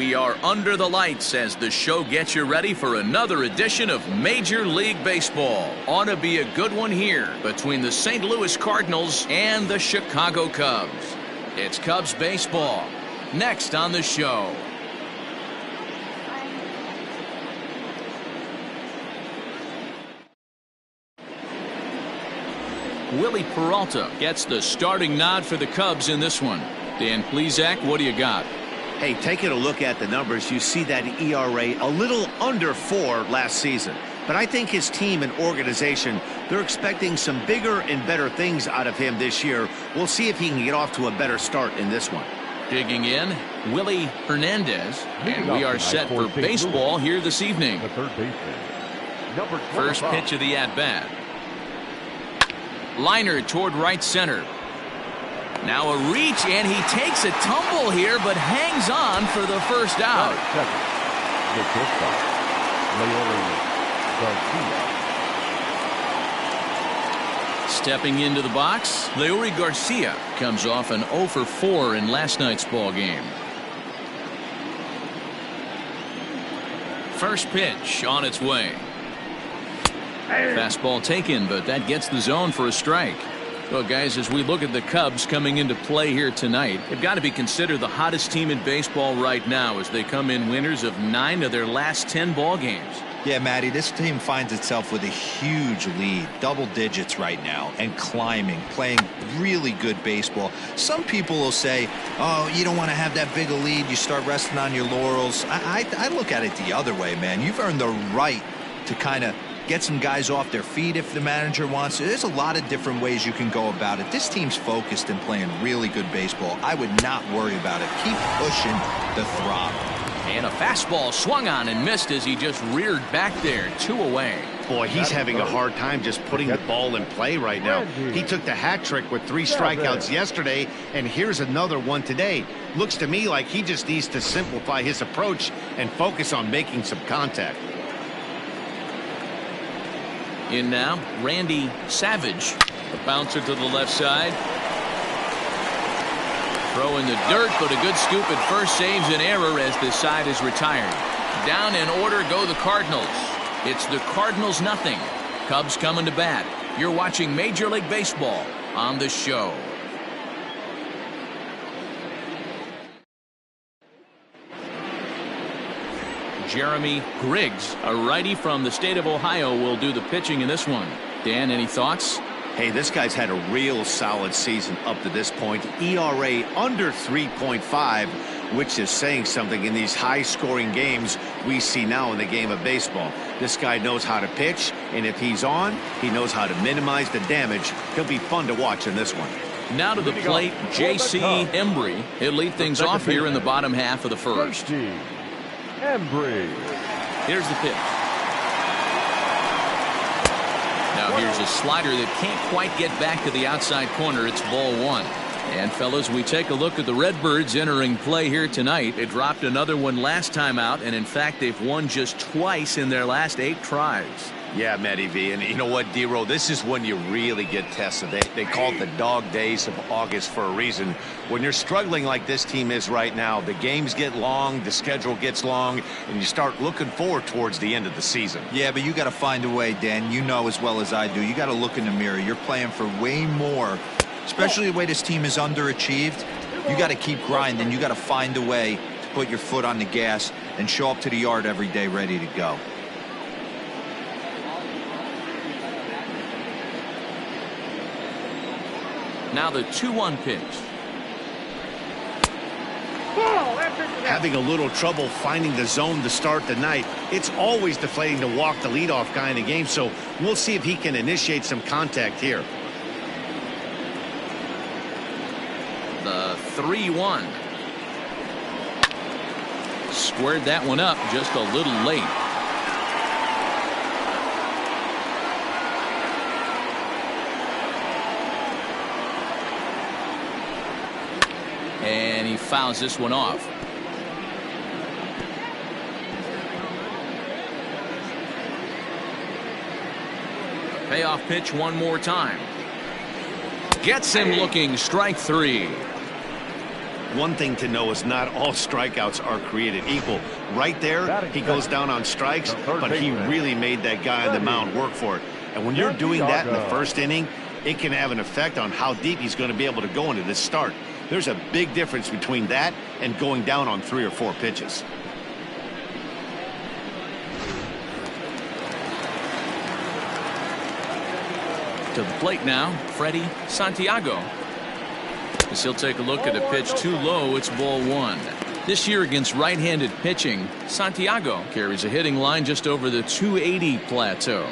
We are under the lights as the show gets you ready for another edition of Major League Baseball. Ought to be a good one here between the St. Louis Cardinals and the Chicago Cubs. It's Cubs baseball. Next on the show. Willie Peralta gets the starting nod for the Cubs in this one. Dan Plesac, what do you got? Hey, taking a look at the numbers, you see that ERA a little under 4 last season. But I think his team and organization, they're expecting some bigger and better things out of him this year. We'll see if he can get off to a better start in this one. Digging in, Willie Hernandez, and we are set for baseball here this evening. First pitch of the at-bat. Liner toward right center. Now a reach, and he takes a tumble here, but hangs on for the first out. Stepping into the box, Leury Garcia comes off an 0 for 4 in last night's ball game. First pitch on its way. Fastball taken, but that gets the zone for a strike. Well, guys, as we look at the Cubs coming into play here tonight, they've got to be considered the hottest team in baseball right now as they come in winners of 9 of their last 10 ball games. Yeah, Matty, this team finds itself with a huge lead, double digits right now, and climbing, playing really good baseball. Some people will say, oh, you don't want to have that big a lead, you start resting on your laurels. I look at it the other way, man. You've earned the right to kind of get some guys off their feet if the manager wants to. There's a lot of different ways you can go about it. This team's focused and playing really good baseball. I would not worry about it. Keep pushing the throttle. And a fastball swung on and missed as he just reared back there, 2 away. Boy, he's having a hard time just putting the ball in play right now. He took the hat trick with 3 strikeouts yesterday, and here's another one today. Looks to me like he just needs to simplify his approach and focus on making some contact. In now, Randy Savage. A bouncer to the left side. Throw in the dirt, but a good scoop at first saves an error as this side is retired. Down in order go the Cardinals. It's the Cardinals nothing. Cubs coming to bat. You're watching Major League Baseball on the show. Jeremy Griggs, a righty from the state of Ohio, will do the pitching in this one. Dan, any thoughts? Hey, this guy's had a real solid season up to this point. ERA under 3.5, which is saying something in these high-scoring games we see now in the game of baseball. This guy knows how to pitch, and if he's on, he knows how to minimize the damage. He'll be fun to watch in this one. Now to the plate, J.C. Embry. He'll lead things off here in the bottom half of the first. Embry. Here's the pitch. Now here's a slider that can't quite get back to the outside corner. It's ball 1. And fellas, we take a look at the Redbirds entering play here tonight. They dropped another one last time out, and in fact they've won just twice in their last 8 tries. Yeah, Matty V, and you know what, D-Roll, this is when you really get tested. They call it the dog days of August for a reason. When you're struggling like this team is right now, the games get long, the schedule gets long, and you start looking forward towards the end of the season. Yeah, but you got to find a way, Dan. You know as well as I do. You got to look in the mirror. You're playing for way more, especially the way this team is underachieved. You got to keep grinding. You got to find a way to put your foot on the gas and show up to the yard every day ready to go. Now the 2-1 pitch. Having a little trouble finding the zone to start the night. It's always deflating to walk the leadoff guy in the game, so we'll see if he can initiate some contact here. The 3-1. Squared that one up just a little late. And he fouls this one off. Payoff pitch one more time. Gets him looking, strike 3. One thing to know is not all strikeouts are created equal. Right there, he goes down on strikes, but he really made that guy on the mound work for it. And when you're doing that in the first inning, it can have an effect on how deep he's going to be able to go into this start. There's a big difference between that and going down on 3 or 4 pitches. To the plate now, Freddie Santiago. As he'll take a look at a pitch too low, it's ball 1. This year against right-handed pitching, Santiago carries a hitting line just over the 280 plateau.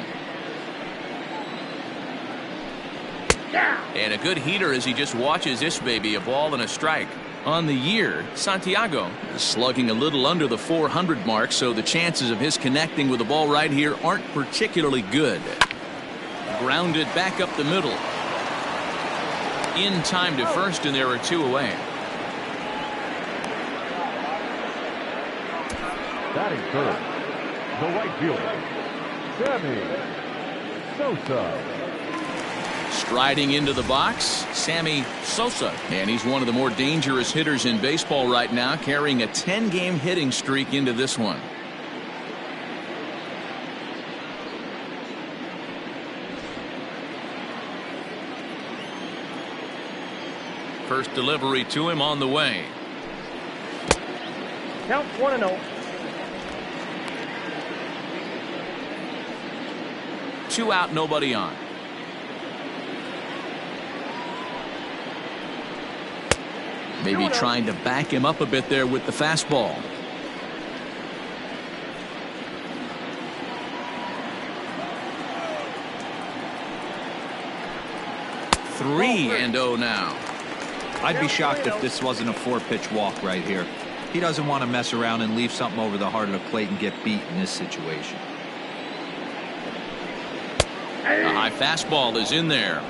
And a good heater as he just watches this baby, a ball and a strike. On the year, Santiago is slugging a little under the 400 mark, so the chances of his connecting with the ball right here aren't particularly good. Grounded back up the middle. In time to first, and there are 2 away. Batting first, the right fielder, Sammy Sosa. Striding into the box, Sammy Sosa. And he's one of the more dangerous hitters in baseball right now, carrying a 10-game hitting streak into this one. First delivery to him on the way. Count 1-0. 2 out, nobody on. Maybe trying to back him up a bit there with the fastball. Three and 0 now. I'd be shocked if this wasn't a 4-pitch walk right here. He doesn't want to mess around and leave something over the heart of the plate and get beat in this situation. A high fastball is in there.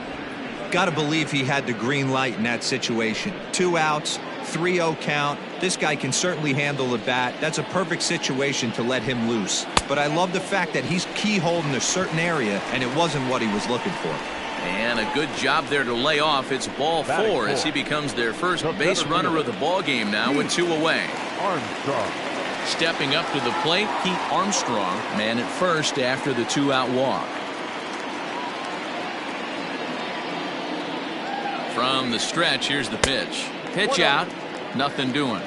Got to believe he had the green light in that situation. 2 outs, 3-0 count. This guy can certainly handle the bat. That's a perfect situation to let him loose. But I love the fact that he's keyholed in a certain area, and it wasn't what he was looking for. And a good job there to lay off. It's ball 4 as he becomes their first base runner of the ball game now with 2 away. Armstrong. Stepping up to the plate, Pete Armstrong, man at first after the 2-out walk. From the stretch, here's the pitch. Pitch out, nothing doing.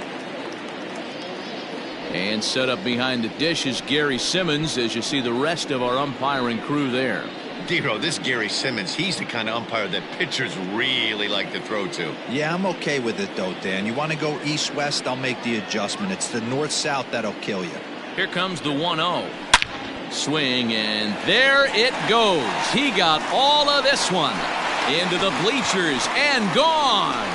And set up behind the dish is Gary Simmons as you see the rest of our umpiring crew there. Dero, this Gary Simmons, he's the kind of umpire that pitchers really like to throw to. Yeah, I'm okay with it though, Dan. You want to go east-west, I'll make the adjustment. It's the north-south that'll kill you. Here comes the 1-0. Swing, and there it goes. He got all of this one. Into the bleachers and gone.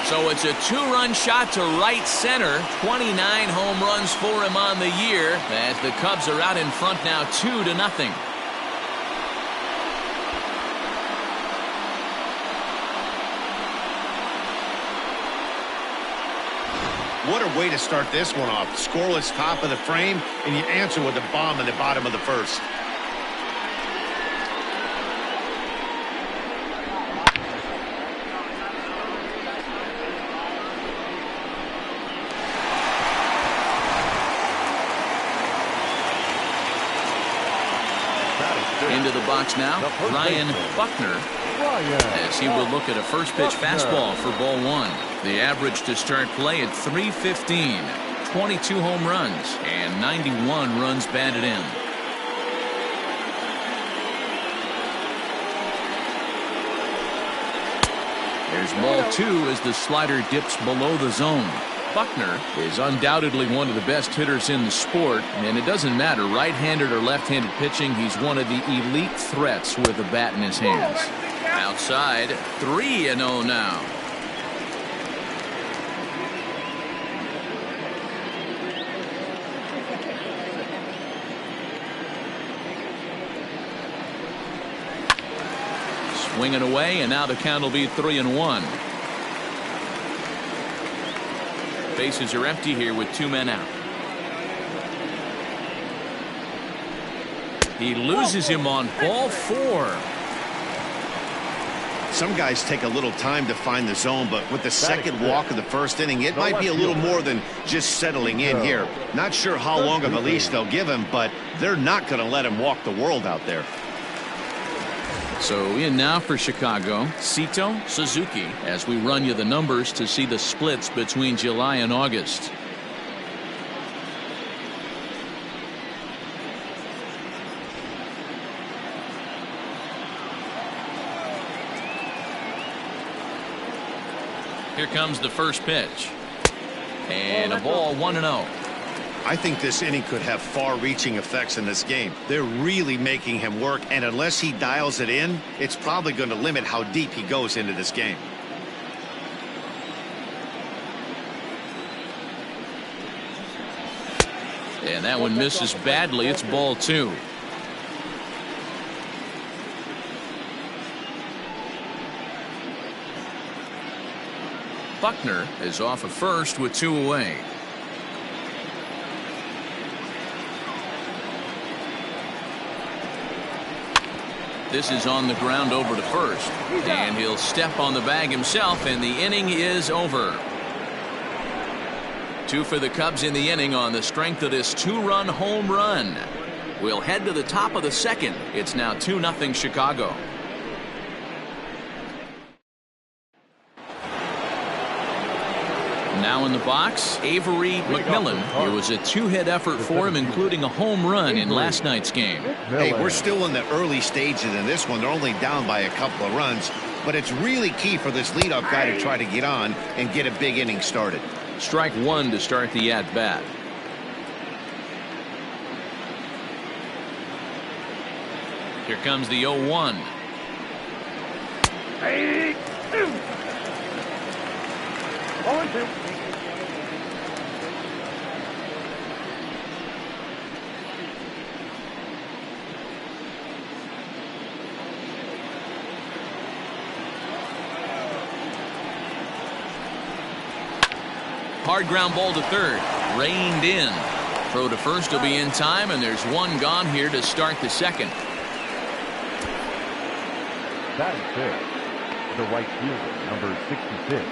So it's a 2-run shot to right center. 29 home runs for him on the year as the Cubs are out in front now 2-0. What a way to start this one off. Scoreless top of the frame, and you answer with a bomb in the bottom of the first. Into the box now, Ryan Buckner, as he will look at a first pitch fastball for ball 1. The average to start play at .315, 22 home runs, and 91 runs batted in. There's ball 2 as the slider dips below the zone. Buckner is undoubtedly one of the best hitters in the sport, and it doesn't matter right-handed or left-handed pitching, he's one of the elite threats with a bat in his hands. Outside, 3-0 now. Swinging away, and now the count will be 3-1. Bases are empty here with 2 men out. He loses him on ball 4. some guys take a little time to find the zone, but with the second walk of the first inning, it might be a little more than just settling in here. Not sure how long of a leash they'll give him, but they're not going to let him walk the world out there. So in now for Chicago, Sito, Suzuki, as we run you the numbers to see the splits between July and August. Here comes the first pitch. And a ball, 1-0. I think this inning could have far-reaching effects in this game. They're really making him work, and unless he dials it in, it's probably going to limit how deep he goes into this game. And that one misses badly. It's ball 2. Buckner is off of first with 2 away. This is on the ground over to first. And he'll step on the bag himself, and the inning is over. 2 for the Cubs in the inning on the strength of this 2-run home run. We'll head to the top of the second. It's now 2-0 Chicago. Now in the box, Avery McMillan. It was a 2-hit effort for him, including a home run in last night's game. Hey, we're still in the early stages in this one. They're only down by a couple of runs, but it's really key for this leadoff guy to try to get on and get a big inning started. Strike 1 to start the at-bat. Here comes the 0-1. Hard ground ball to third. Reined in. Throw to first will be in time, and there's 1 gone here to start the second. That is fifth. The right fielder, number 66,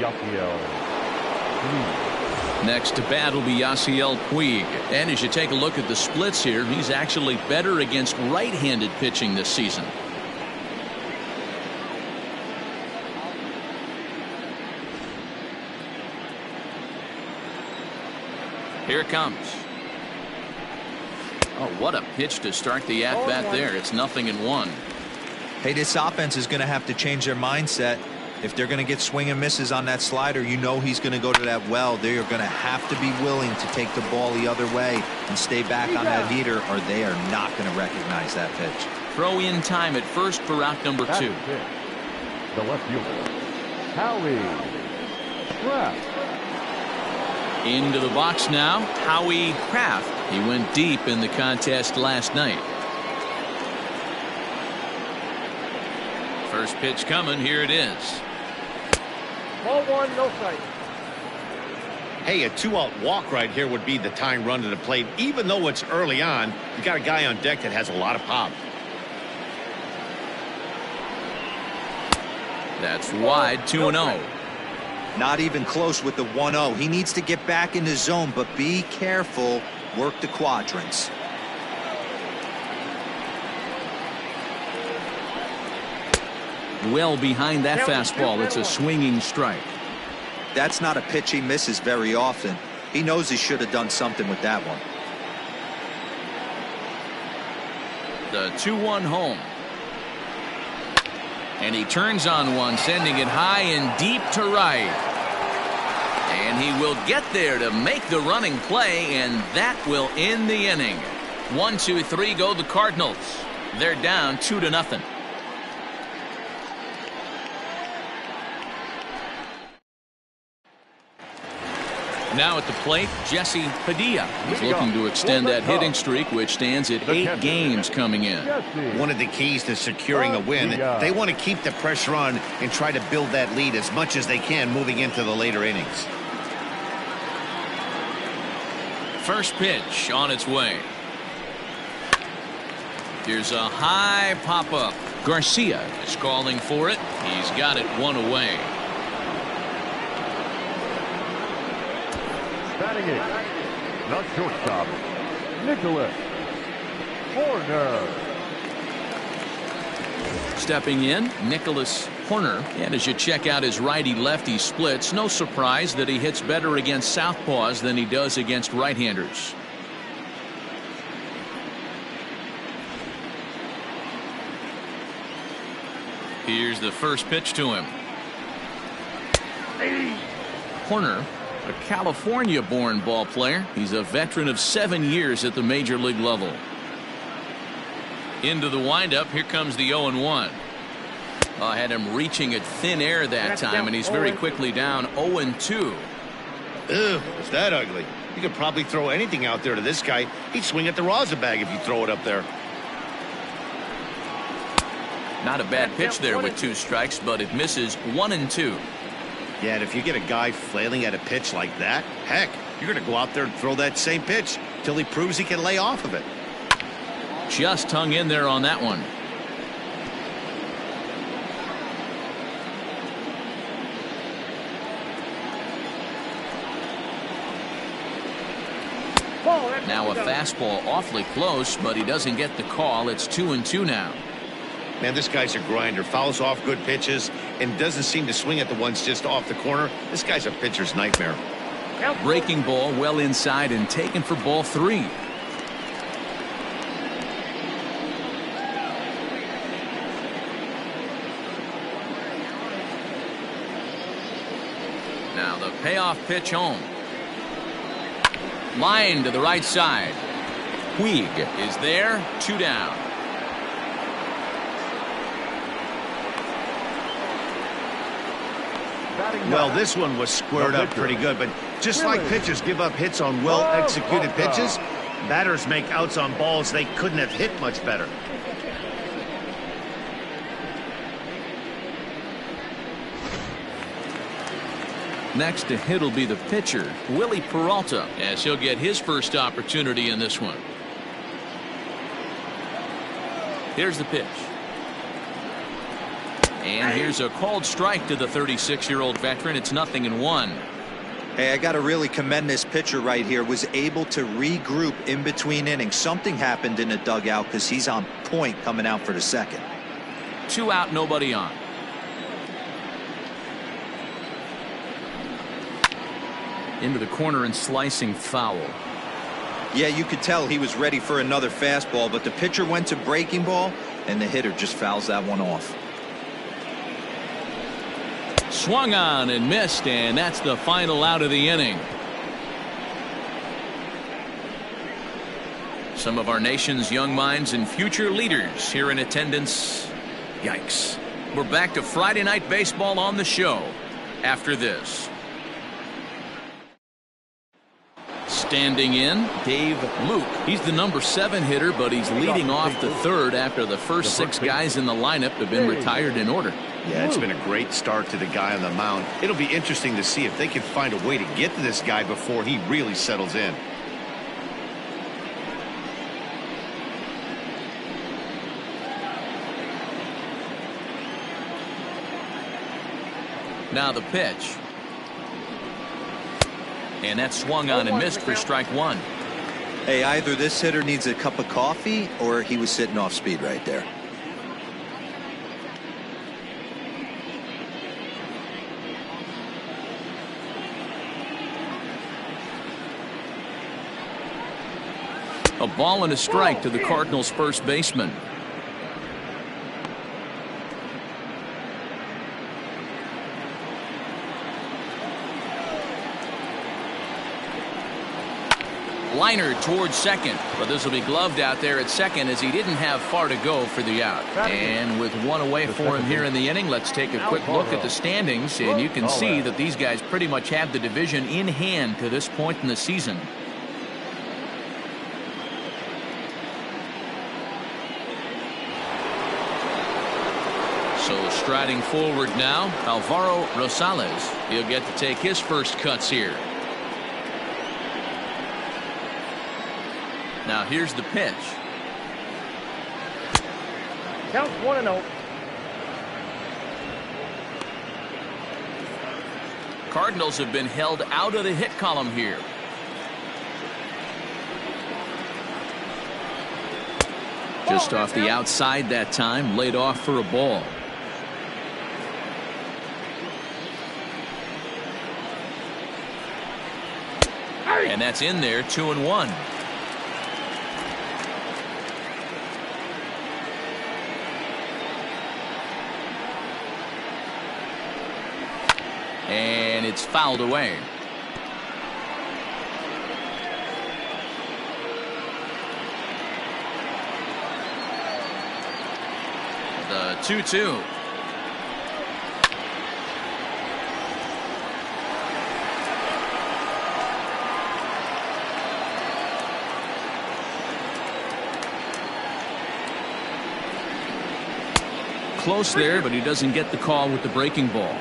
Yasiel Puig. Next to bat will be Yasiel Puig. And as you take a look at the splits here, he's actually better against right-handed pitching this season. Here it comes. Oh, what a pitch to start the at-bat there. It's 0-1. Hey, this offense is going to have to change their mindset. If they're going to get swing and misses on that slider, you know he's going to go to that well. They are going to have to be willing to take the ball the other way and stay back on that heater, or they are not going to recognize that pitch. Throw in time at first for out number 2. The left fielder, Howie Kraft. Into the box now, Howie Kraft. He went deep in the contest last night. First pitch coming. Here it is. Ball 1, no strike. Hey, a 2-out walk right here would be the tying run to the plate. Even though it's early on, you got a guy on deck that has a lot of pop. That's wide. 2-0. Not even close with the 1-0. He needs to get back in the zone, but be careful. Work the quadrants. Well behind that fastball. It's a swinging strike. That's not a pitch he misses very often. He knows he should have done something with that one. The 2-1 home. And he turns on one, sending it high and deep to right. And he will get there to make the running play, and that will end the inning. 1, 2, 3 go the Cardinals. They're down 2-0. Now at the plate, Jesse Padilla. He's looking to extend that hitting streak, which stands at 8 games coming in. One of the keys to securing a win, they want to keep the pressure on and try to build that lead as much as they can moving into the later innings. First pitch on its way. Here's a high pop-up. Garcia is calling for it. He's got it one away. Batting it, not shortstop, Nicholas Horner. Stepping in, Nicholas Horner. And as you check out his righty-lefty splits, no surprise that he hits better against southpaws than he does against right-handers. Here's the first pitch to him. Horner, a California-born ball player. He's a veteran of 7 years at the major league level. Into the windup. Here comes the 0-1. I had him reaching at thin air that time, and he's very quickly down 0-2. Ew, is that ugly? You could probably throw anything out there to this guy. He'd swing at the rosin bag if you throw it up there. Not a bad pitch there with 2 strikes, but it misses 1-2. Yeah, and if you get a guy flailing at a pitch like that, heck, you're going to go out there and throw that same pitch till he proves he can lay off of it. Just hung in there on that one. Now a fastball awfully close, but he doesn't get the call. It's 2-2 now. Man, this guy's a grinder. Fouls off good pitches and doesn't seem to swing at the ones just off the corner. This guy's a pitcher's nightmare. Breaking ball well inside and taken for ball 3. Now the payoff pitch home. Line to the right side. Puig is there. 2 down. Well, this one was squared up pretty good, but just like pitchers give up hits on well-executed pitches, batters make outs on balls they couldn't have hit much better. Next to hit will be the pitcher, Willie Peralta, as he'll get his first opportunity in this one. Here's the pitch. And here's a called strike to the 36-year-old veteran. It's 0-1. Hey, I got to really commend this pitcher right here. Was able to regroup in between innings. Something happened in the dugout because he's on point coming out for the second. 2 out, nobody on. Into the corner and slicing foul. Yeah, you could tell he was ready for another fastball, but the pitcher went to breaking ball, and the hitter just fouls that one off. Swung on and missed, and that's the final out of the inning. Some of our nation's young minds and future leaders here in attendance. Yikes. We're back to Friday Night Baseball on the show after this. Standing in, Dave Luke. He's the number 7 hitter, but he's leading off the 3rd after the first 6 guys in the lineup have been retired in order. Yeah, it's been a great start to the guy on the mound. It'll be interesting to see if they can find a way to get to this guy before he really settles in. Now the pitch. And that swung on and missed for strike 1. Hey, either this hitter needs a cup of coffee or he was sitting off speed right there. A ball and a strike to the Cardinals' first baseman. Liner towards second, but this will be gloved out there at second as he didn't have far to go for the out. And with 1 away for him here in the inning, let's take a quick look at the standings, and you can see that these guys pretty much have the division in hand to this point in the season. So striding forward now, Alvaro Rosales. He'll get to take his first cuts here. Now here's the pitch. Counts 1-0. Cardinals have been held out of the hit column here. Just off the outside that time, laid off for a ball. And that's in there, 2-1. And it's fouled away. The 2-2. Close there, but he doesn't get the call with the breaking ball.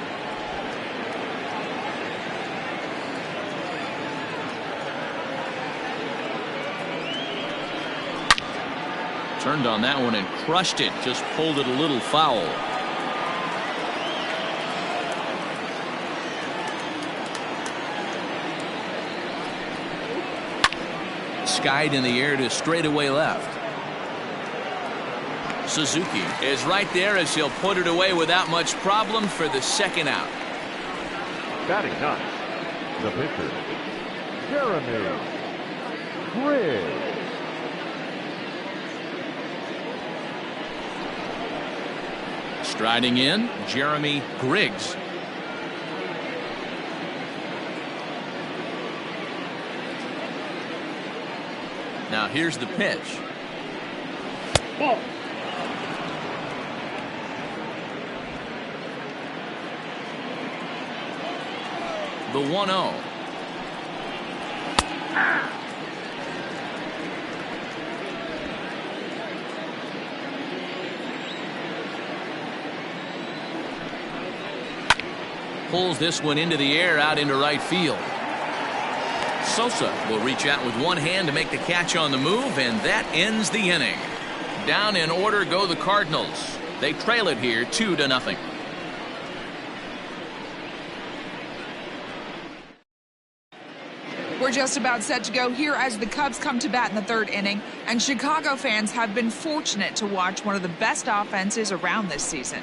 Turned on that one and crushed it. Just pulled it a little foul. Skied in the air to straightaway left. Suzuki is right there as he'll put it away without much problem for the second out. Batting ninth, the pitcher, Jeremy Griggs. Striding in, Jeremy Griggs. Now here's the pitch. Ball. The 1-0. Pulls this one into the air out into right field. Sosa will reach out with one hand to make the catch on the move, and that ends the inning. Down in order go the Cardinals. They trail it here 2-0. We're just about set to go here as the Cubs come to bat in the third inning, and Chicago fans have been fortunate to watch one of the best offenses around this season.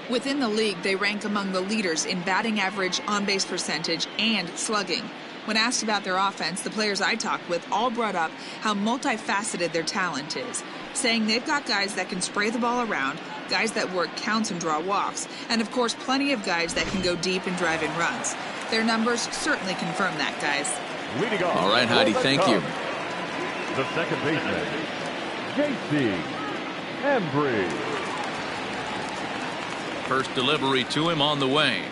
Within the league, they rank among the leaders in batting average, on-base percentage, and slugging. When asked about their offense, the players I talked with all brought up how multifaceted their talent is, saying they've got guys that can spray the ball around, guys that work counts and draw walks, and of course plenty of guys that can go deep and drive in runs. Their numbers certainly confirm that, guys. Leading off, All right, Heidi, thank you. the second baseman, J.C. Embry. First delivery to him on the way.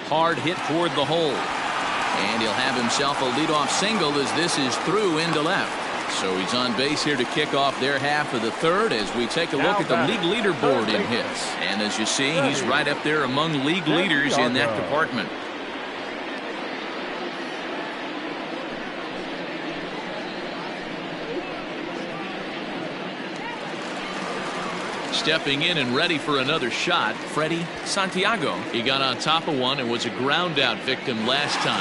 Hard hit toward the hole. And he'll have himself a leadoff single as this is through into left. So he's on base here to kick off their half of the third as we take a look at the league leaderboard in hits. And as you see, he's right up there among league leaders in that department. Stepping in and ready for another shot, Freddie Santiago. He got on top of one and was a ground out victim last time.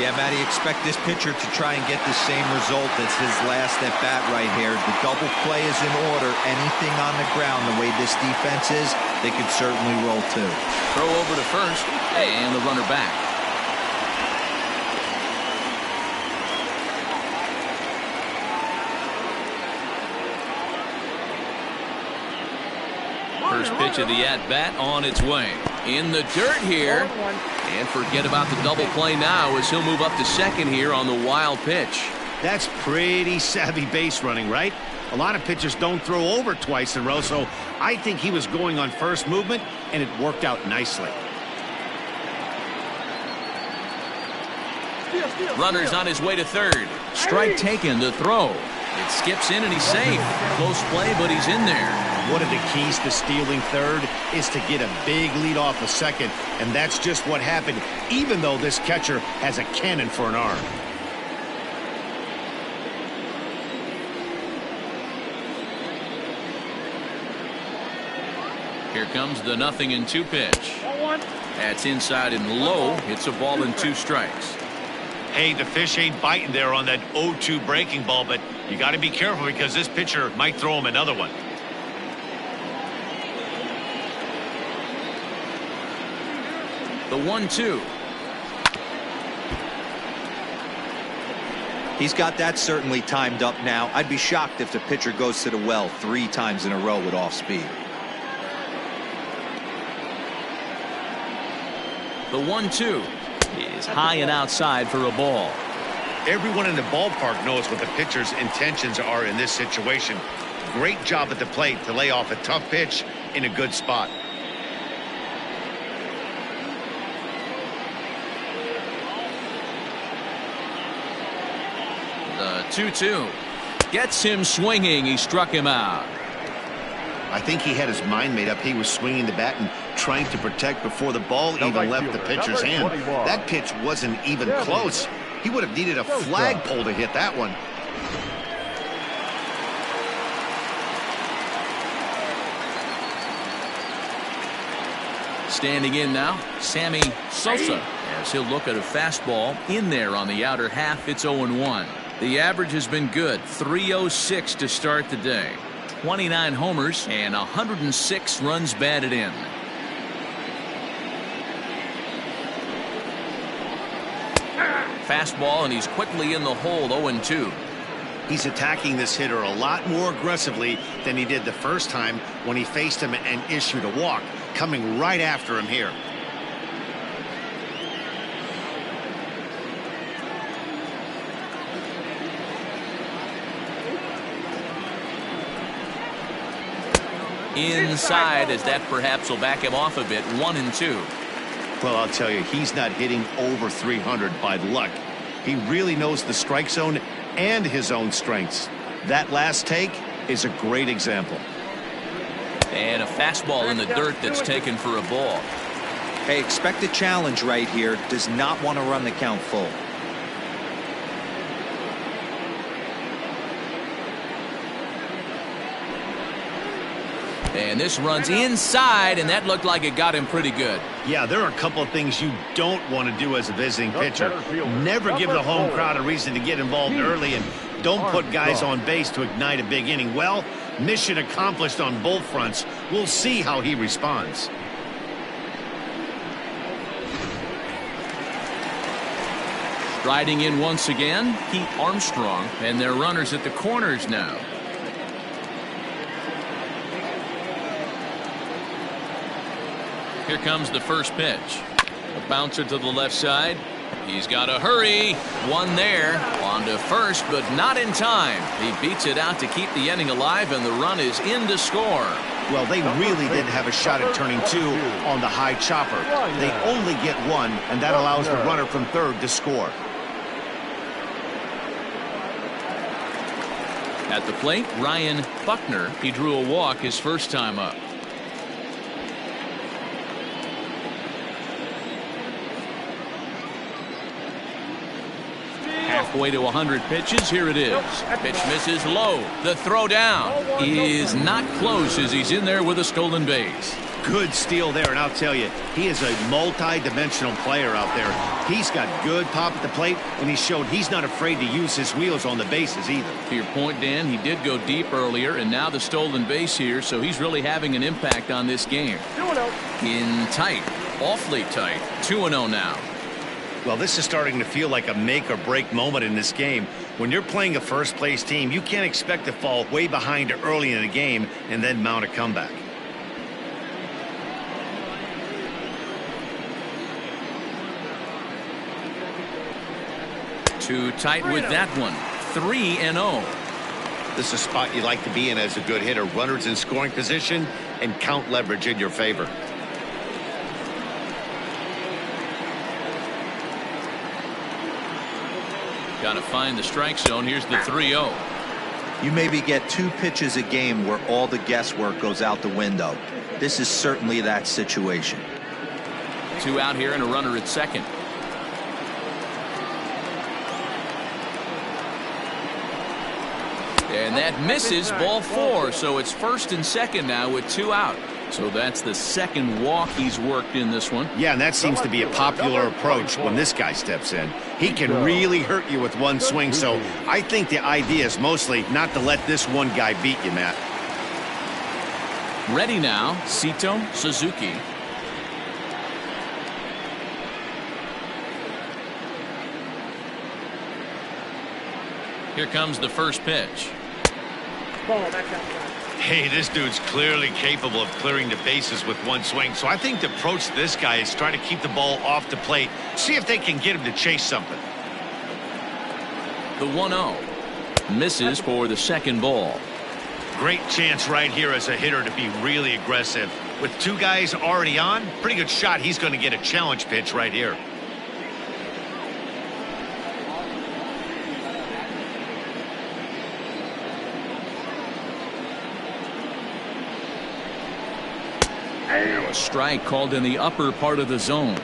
Yeah, Matty, expect this pitcher to try and get the same result as his last at bat right here. The double play is in order. Anything on the ground, the way this defense is, they could certainly roll too. Throw over to first and the runner back. First pitch of the at-bat on its way. In the dirt here. And forget about the double play now as he'll move up to second here on the wild pitch. That's pretty savvy base running, right? A lot of pitchers don't throw over twice in a row, so I think he was going on first movement, and it worked out nicely. Runner's on his way to third. Strike taken to throw. It skips in and he's safe. Close play, but he's in there. One of the keys to stealing third is to get a big lead off a second, and that's just what happened, even though this catcher has a cannon for an arm. Here comes the 0-2 pitch. 1. That's inside and low. It's a ball and 2 strikes. Hey, the fish ain't biting there on that 0-2 breaking ball, but you got to be careful because this pitcher might throw him another one. The 1-2. He's got that certainly timed up now. I'd be shocked if the pitcher goes to the well 3 times in a row with off speed. The 1-2 is high and outside for a ball. Everyone in the ballpark knows what the pitcher's intentions are in this situation. Great job at the plate to lay off a tough pitch in a good spot. The 2-2 gets him swinging. He struck him out. I think he had his mind made up. He was swinging the bat and trying to protect before the ball even left the pitcher's hand. That pitch wasn't even close. He would have needed a flagpole to hit that one. Standing in now, Sammy Sosa, as he'll look at a fastball in there on the outer half. It's 0-1. The average has been good, 306 to start the day. 29 homers and 106 runs batted in. Fastball, and he's quickly in the hole. 0-2. He's attacking this hitter a lot more aggressively than he did the first time when he faced him and issued a walk. Coming right after him here. Inside, as that perhaps will back him off a bit. 1-2. Well, I'll tell you, he's not hitting over 300 by luck. He really knows the strike zone and his own strengths. That last take is a great example. And a fastball in the dirt that's taken for a ball. Hey, expect a challenge right here. Does not want to run the count full. And this runs inside, and that looked like it got him pretty good. Yeah, there are a couple of things you don't want to do as a visiting pitcher. Never give the home crowd a reason to get involved early, and don't put guys on base to ignite a big inning. Well, mission accomplished on both fronts. We'll see how he responds. Riding in once again, Pete Armstrong, and their runners at the corners now. Here comes the first pitch. A bouncer to the left side. He's got to hurry. One there. On to first, but not in time. He beats it out to keep the inning alive, and the run is in to score. Well, they really didn't have a shot at turning 2 on the high chopper. They only get 1, and that allows the runner from third to score. At the plate, Ryan Buckner. He drew a walk his first time up. Halfway to 100 pitches. Here it is. Pitch misses low. The throw down is not close as he's in there with a stolen base. Good steal there, and I'll tell you, he is a multi-dimensional player out there. He's got good pop at the plate, and he showed he's not afraid to use his wheels on the bases either. To your point, Dan, he did go deep earlier, and now the stolen base here, so he's really having an impact on this game. 2-0. In tight, awfully tight. 2-0 now. Well, this is starting to feel like a make-or-break moment in this game. When you're playing a first-place team, you can't expect to fall way behind early in the game and then mount a comeback. Too tight with that one. 3-0. This is a spot you like to be in as a good hitter. Runners in scoring position and count leverage in your favor. Got to find the strike zone. Here's the 3-0. You maybe get 2 pitches a game where all the guesswork goes out the window. This is certainly that situation. 2 out here and a runner at second. And that misses, ball 4, so it's first and second now with 2 out. So that's the second walk he's worked in this one. Yeah, and that seems to be a popular approach when this guy steps in. He can really hurt you with one swing, so I think the idea is mostly not to let this one guy beat you, Matt. Ready now, Sito Suzuki. Here comes the first pitch. Ball, back outside. Hey, this dude's clearly capable of clearing the bases with one swing, so I think the approach to this guy is try to keep the ball off the plate, see if they can get him to chase something. The 1-0. Misses for the second ball. Great chance right here as a hitter to be really aggressive. With two guys already on, pretty good shot. He's going to get a challenge pitch right here. A strike called in the upper part of the zone.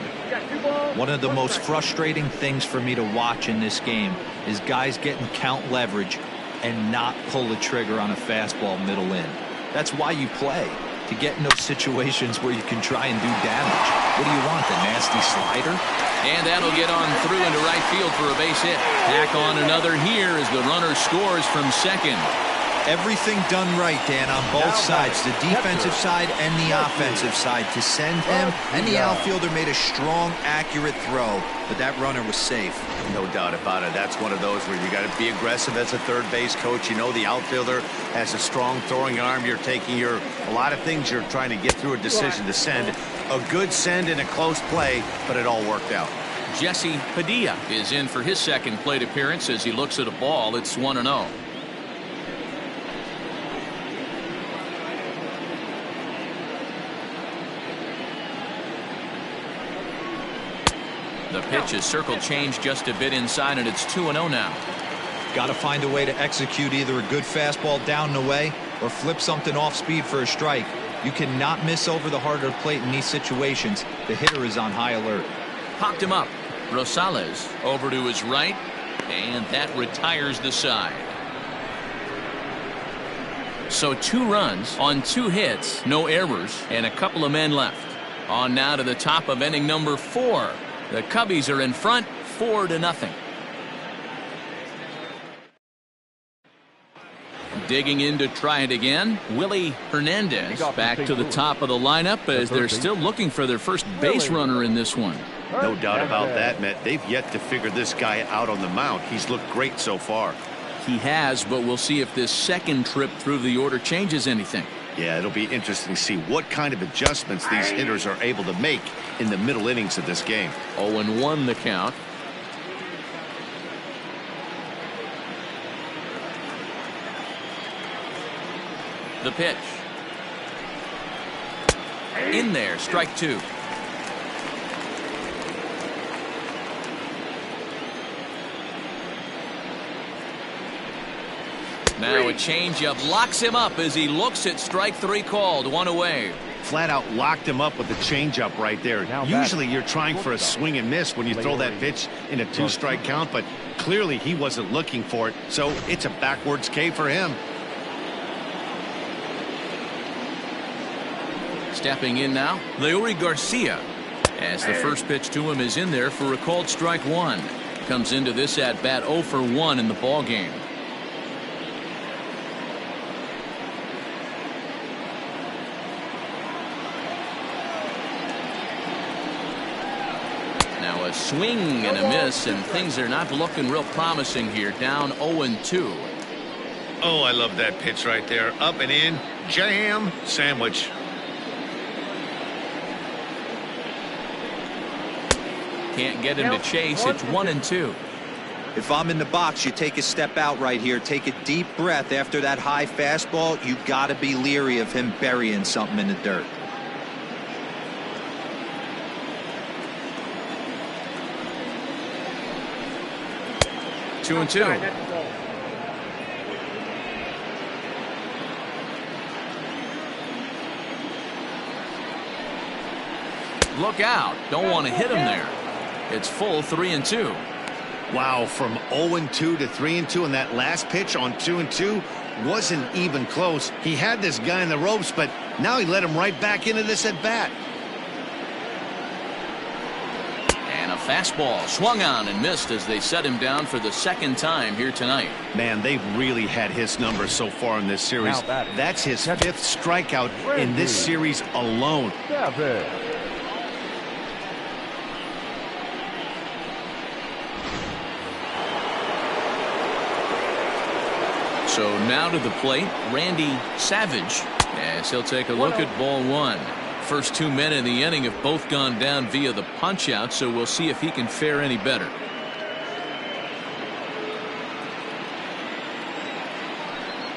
One of the most frustrating things for me to watch in this game is guys getting count leverage and not pull the trigger on a fastball middle in. That's why you play, to get in those situations where you can try and do damage. What do you want, the nasty slider? And that'll get on through into right field for a base hit. Tack on another here as the runner scores from second. Everything done right, Dan, on both sides, the defensive side and the offensive side. To send him, and the outfielder made a strong, accurate throw, but that runner was safe. No doubt about it. That's one of those where you got to be aggressive as a third base coach. You know the outfielder has a strong throwing arm. You're taking a lot of things you're trying to get through a decision to send. A good send in a close play, but it all worked out. Jesse Padilla is in for his second plate appearance as he looks at a ball. It's 1-0. The pitch is circle change just a bit inside, and it's 2-0 now. Got to find a way to execute either a good fastball down and away or flip something off speed for a strike. You cannot miss over the harder plate in these situations. The hitter is on high alert. Popped him up. Rosales over to his right, and that retires the side. So 2 runs on 2 hits, no errors, and a couple of men left. On now to the top of inning number 4. The Cubbies are in front 4-0. Digging in to try it again, Willie Hernandez back to the top of the lineup as they're still looking for their first base runner in this one. No doubt about that, Matt. They've yet to figure this guy out on the mound. He's looked great so far. He has, but we'll see if this second trip through the order changes anything. Yeah, it'll be interesting to see what kind of adjustments these hitters are able to make in the middle innings of this game. 0-1 the count. The pitch. In there, strike 2. Now a changeup locks him up as he looks at strike 3 called. 1 away. Flat out locked him up with the changeup right there. Usually you're trying for a swing and miss when you throw that pitch in a 2-strike count, but clearly he wasn't looking for it, so it's a backwards K for him. Stepping in now, Leury Garcia, as the first pitch to him is in there for a called strike 1. Comes into this at bat 0 for 1 in the ball game. Now a swing and a miss, and things are not looking real promising here. Down 0-2. Oh, I love that pitch right there. Up and in, jam, sandwich. Can't get him to chase. It's 1-2. If I'm in the box, you take a step out right here. Take a deep breath after that high fastball. You got to be leery of him burying something in the dirt. Two and 2. Look out. Don't want to hit him there. It's full 3-2. Wow, from 0-2 to 3-2 in that last pitch on 2-2. wasn't even close. He had this guy in the ropes, but now he let him right back into this at bat. And a fastball swung on and missed as they set him down for the second time here tonight. Man, they've really had his numbers so far in this series. That's his 5th strikeout in this series alone. So now to the plate, Randy Savage, as he'll take a look at ball 1. First 2 men in the inning have both gone down via the punch out, so we'll see if he can fare any better.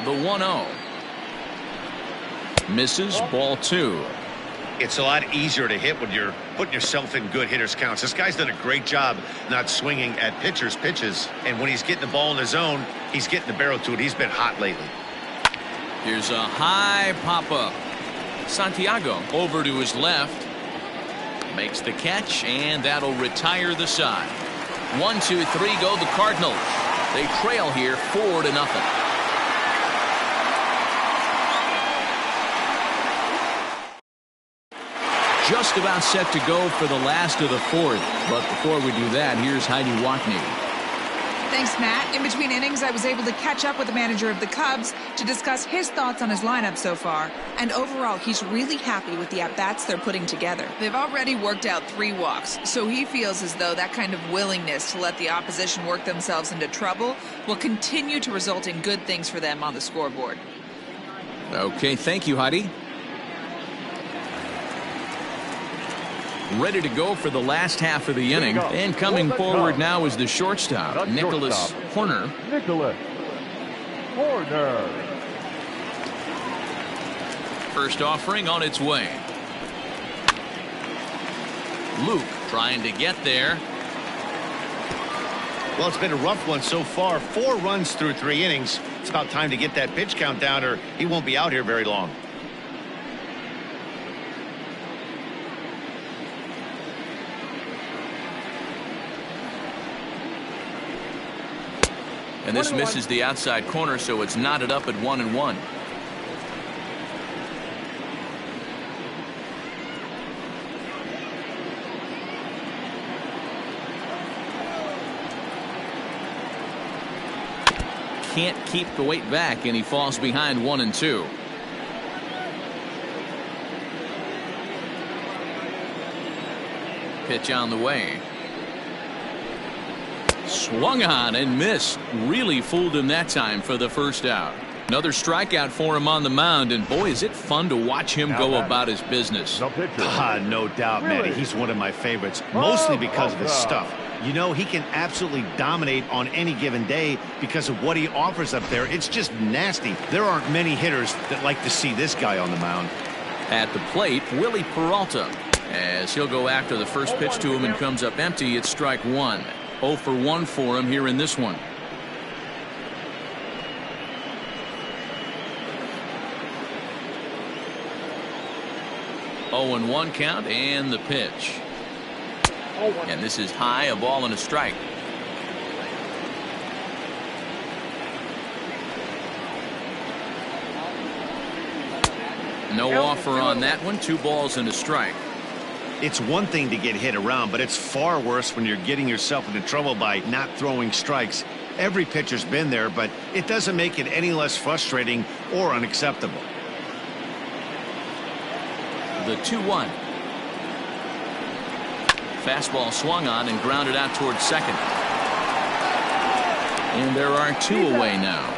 The 1-0. Misses, ball 2. It's a lot easier to hit when you're putting yourself in good hitters counts. This guy's done a great job not swinging at pitchers' pitches. And when he's getting the ball in the zone, he's getting the barrel to it. He's been hot lately. Here's a high pop-up. Santiago over to his left. Makes the catch, and that'll retire the side. 1, 2, 3 go the Cardinals. They trail here 4-0. Just about set to go for the last of the 4th. But before we do that, here's Heidi Watney. Thanks, Matt. In between innings, I was able to catch up with the manager of the Cubs to discuss his thoughts on his lineup so far. And overall, he's really happy with the at-bats they're putting together. They've already worked out 3 walks, so he feels as though that kind of willingness to let the opposition work themselves into trouble will continue to result in good things for them on the scoreboard. Okay, thank you, Heidi. Ready to go for the last half of the inning. And coming forward now is the shortstop, Nicholas Horner. First offering on its way. Luke trying to get there. Well, it's been a rough one so far. 4 runs through 3 innings. It's about time to get that pitch count down, or he won't be out here very long. And this misses the outside corner, so it's knotted up at 1-1. Can't keep the weight back, and he falls behind 1-2. Pitch on the way. Swung on and missed. Really fooled him that time for the first out. Another strikeout for him on the mound, and boy, is it fun to watch him go about his business. No doubt, Matty. He's one of my favorites, mostly because of his stuff. You know, he can absolutely dominate on any given day because of what he offers up there. It's just nasty. There aren't many hitters that like to see this guy on the mound. At the plate, Willie Peralta, as he'll go after the first pitch to him and comes up empty. It's strike 1. 0 for 1 for him here in this one. Oh, and 1 count, and the pitch. And this is high, a ball and a strike. No offer on that one. 2 balls and a strike. It's one thing to get hit around, but it's far worse when you're getting yourself into trouble by not throwing strikes. Every pitcher's been there, but it doesn't make it any less frustrating or unacceptable. The 2-1. Fastball swung on and grounded out towards second. And there are 2 away now.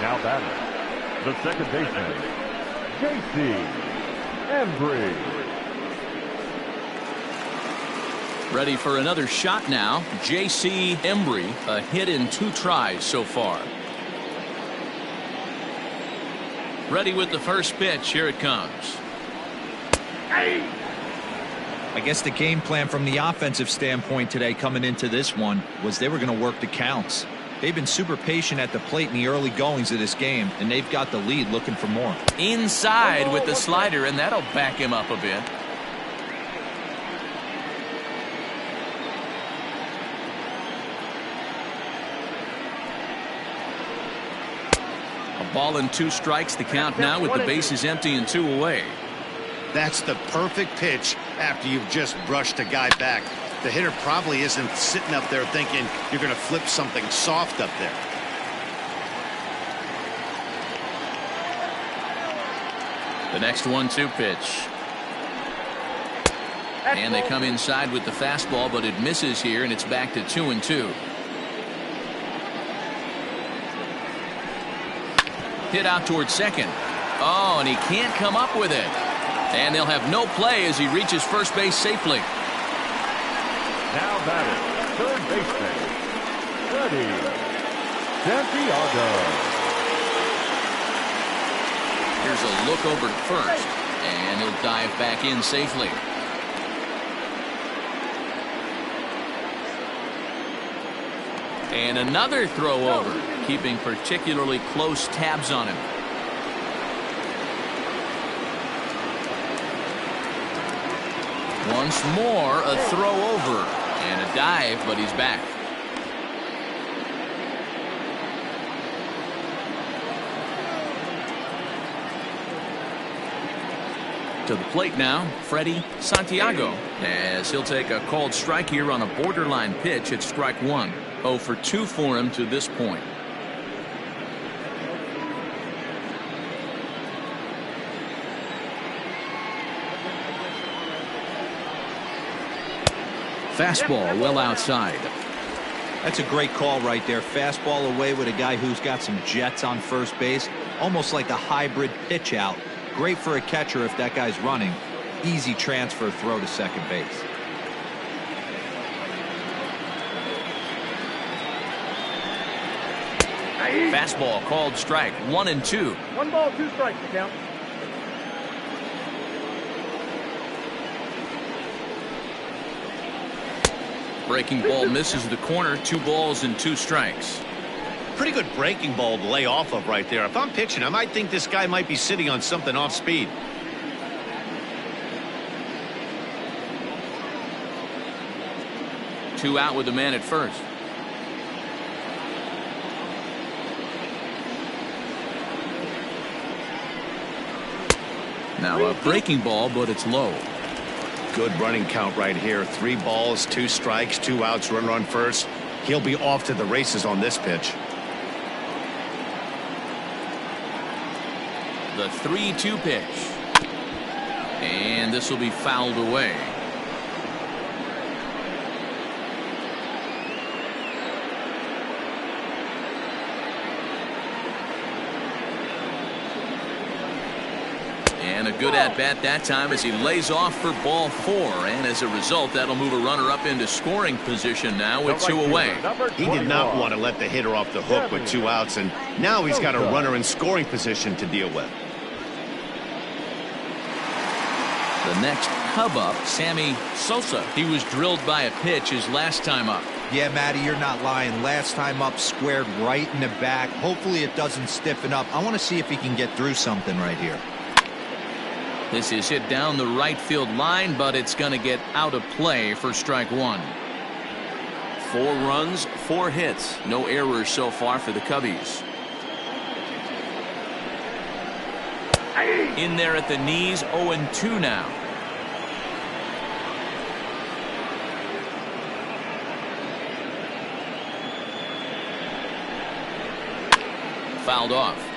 Now batter, the second baseman, J.C. Embry. Ready for another shot now. J.C. Embry, a hit in 2 tries so far. Ready with the first pitch. Here it comes. I guess the game plan from the offensive standpoint today coming into this one was they were going to work the counts. They've been super patient at the plate in the early goings of this game, and they've got the lead looking for more. Inside with the slider, and that'll back him up a bit. Ball and 2 strikes, the count now with the bases empty and 2 away. That's the perfect pitch after you've just brushed a guy back. The hitter probably isn't sitting up there thinking you're going to flip something soft up there. The next 1-2 pitch. And they come inside with the fastball, but it misses here, and it's back to 2-2. Hit out towards second. Oh, and he can't come up with it. And they'll have no play as he reaches first base safely. Now batting, third baseman, Freddie Santiago. Here's a look over to first, and he'll dive back in safely. And another throw over, keeping particularly close tabs on him. Once more, a throw over and a dive, but he's back. To the plate now, Freddie Santiago, as he'll take a called strike here on a borderline pitch at strike 1. 0 for 2 for him to this point. Fastball well outside. That's a great call right there. Fastball away with a guy who's got some jets on first base. Almost like a hybrid pitch out. Great for a catcher if that guy's running. Easy transfer throw to second base. Fastball called strike. 1-2. 1 ball, 2 strikes, count. Breaking ball misses the corner. 2 balls and 2 strikes. Pretty good breaking ball to lay off of right there. If I'm pitching, I might think this guy might be sitting on something off speed. Two out with the man at first. Now a breaking ball, but it's low. Good running count right here. 3 balls, 2 strikes, 2 outs, runner on first. He'll be off to the races on this pitch. The 3-2 pitch. And this will be fouled away. And a good at-bat that time as he lays off for ball 4. And as a result, that'll move a runner up into scoring position now with 2 away. He did not want to let the hitter off the hook with 2 outs, and now he's got a runner in scoring position to deal with. The next Cub up, Sammy Sosa. He was drilled by a pitch his last time up. Yeah, Matty, you're not lying. Last time up, squared right in the back. Hopefully it doesn't stiffen up. I want to see if he can get through something right here. This is hit down the right field line, but it's going to get out of play for strike 1. 4 runs, 4 hits. No errors so far for the Cubbies. In there at the knees, 0-2 now. Fouled off.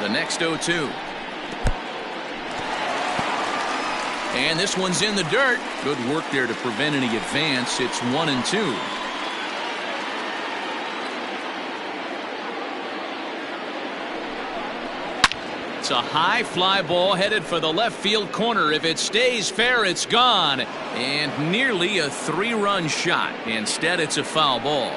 The next 0-2. And this one's in the dirt. Good work there to prevent any advance. It's 1-2. It's a high fly ball headed for the left field corner. If it stays fair, it's gone. And nearly a 3-run shot. Instead, it's a foul ball.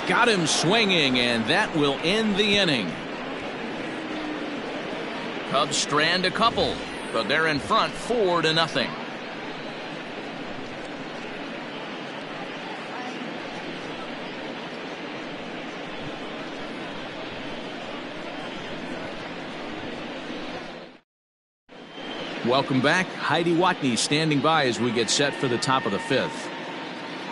Got him swinging, and that will end the inning. Cubs strand a couple, but they're in front 4-0. Welcome back. Heidi Watney standing by as we get set for the top of the 5th.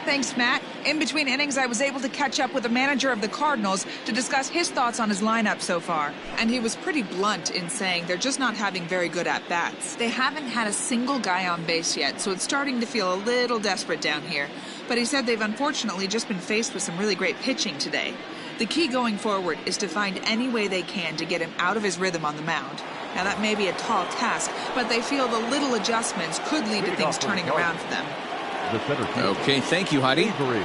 Thanks, Matt. In between innings, I was able to catch up with the manager of the Cardinals to discuss his thoughts on his lineup so far. And he was pretty blunt in saying they're just not having very good at-bats. They haven't had a single guy on base yet, so it's starting to feel a little desperate down here. But he said they've unfortunately just been faced with some really great pitching today. The key going forward is to find any way they can to get him out of his rhythm on the mound. Now, that may be a tall task, but they feel the little adjustments could lead to things turning around for them. Okay, thank you, Heidi. Avery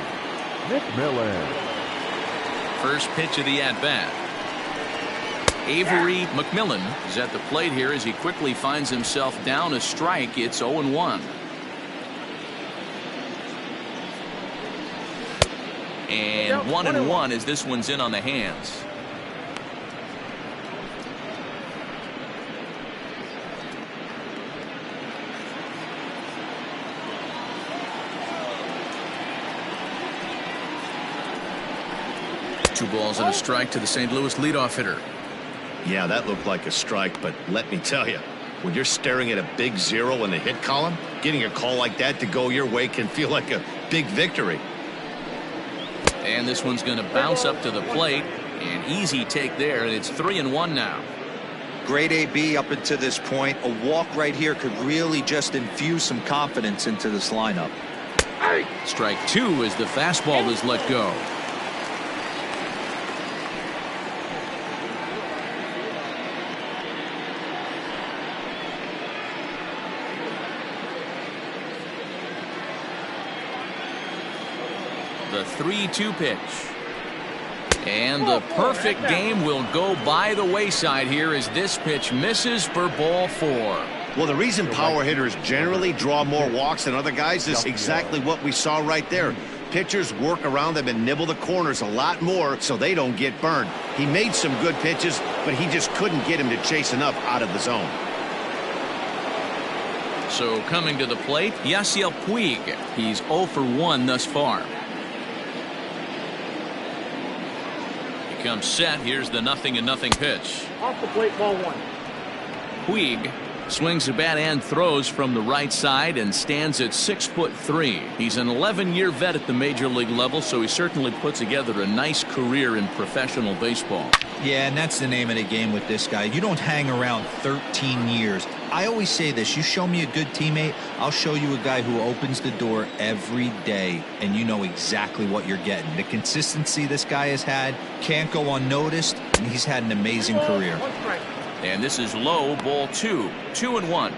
McMillan. First pitch of the at-bat. Avery McMillan is at the plate here as he quickly finds himself down a strike. It's 0-1. And 1-1 as this one's in on the hands. Two balls and a strike to the St. Louis leadoff hitter. Yeah, that looked like a strike, but let me tell you, when you're staring at a big 0 in the hit column, getting a call like that to go your way can feel like a big victory. And this one's going to bounce up to the plate. An easy take there, and it's 3-1 now. Great AB up until this point. A walk right here could really just infuse some confidence into this lineup. Strike 2 as the fastball is let go. The 3-2 pitch. And the perfect game will go by the wayside here as this pitch misses for ball 4. Well, the reason power hitters generally draw more walks than other guys is exactly what we saw right there. Pitchers work around them and nibble the corners a lot more so they don't get burned. He made some good pitches, but he just couldn't get him to chase enough out of the zone. So coming to the plate, Yasiel Puig. He's 0 for 1 thus far. Comes set. Here's the 0-0 pitch. Off the plate, ball 1. Puig swings the bat and throws from the right side and stands at 6'3". He's an 11-year vet at the major league level, so he certainly put together a nice career in professional baseball. Yeah, and that's the name of the game with this guy. You don't hang around 13 years. I always say this, you show me a good teammate, I'll show you a guy who opens the door every day, and you know exactly what you're getting. The consistency this guy has had can't go unnoticed, and he's had an amazing career. And this is low, ball 2. 2-1.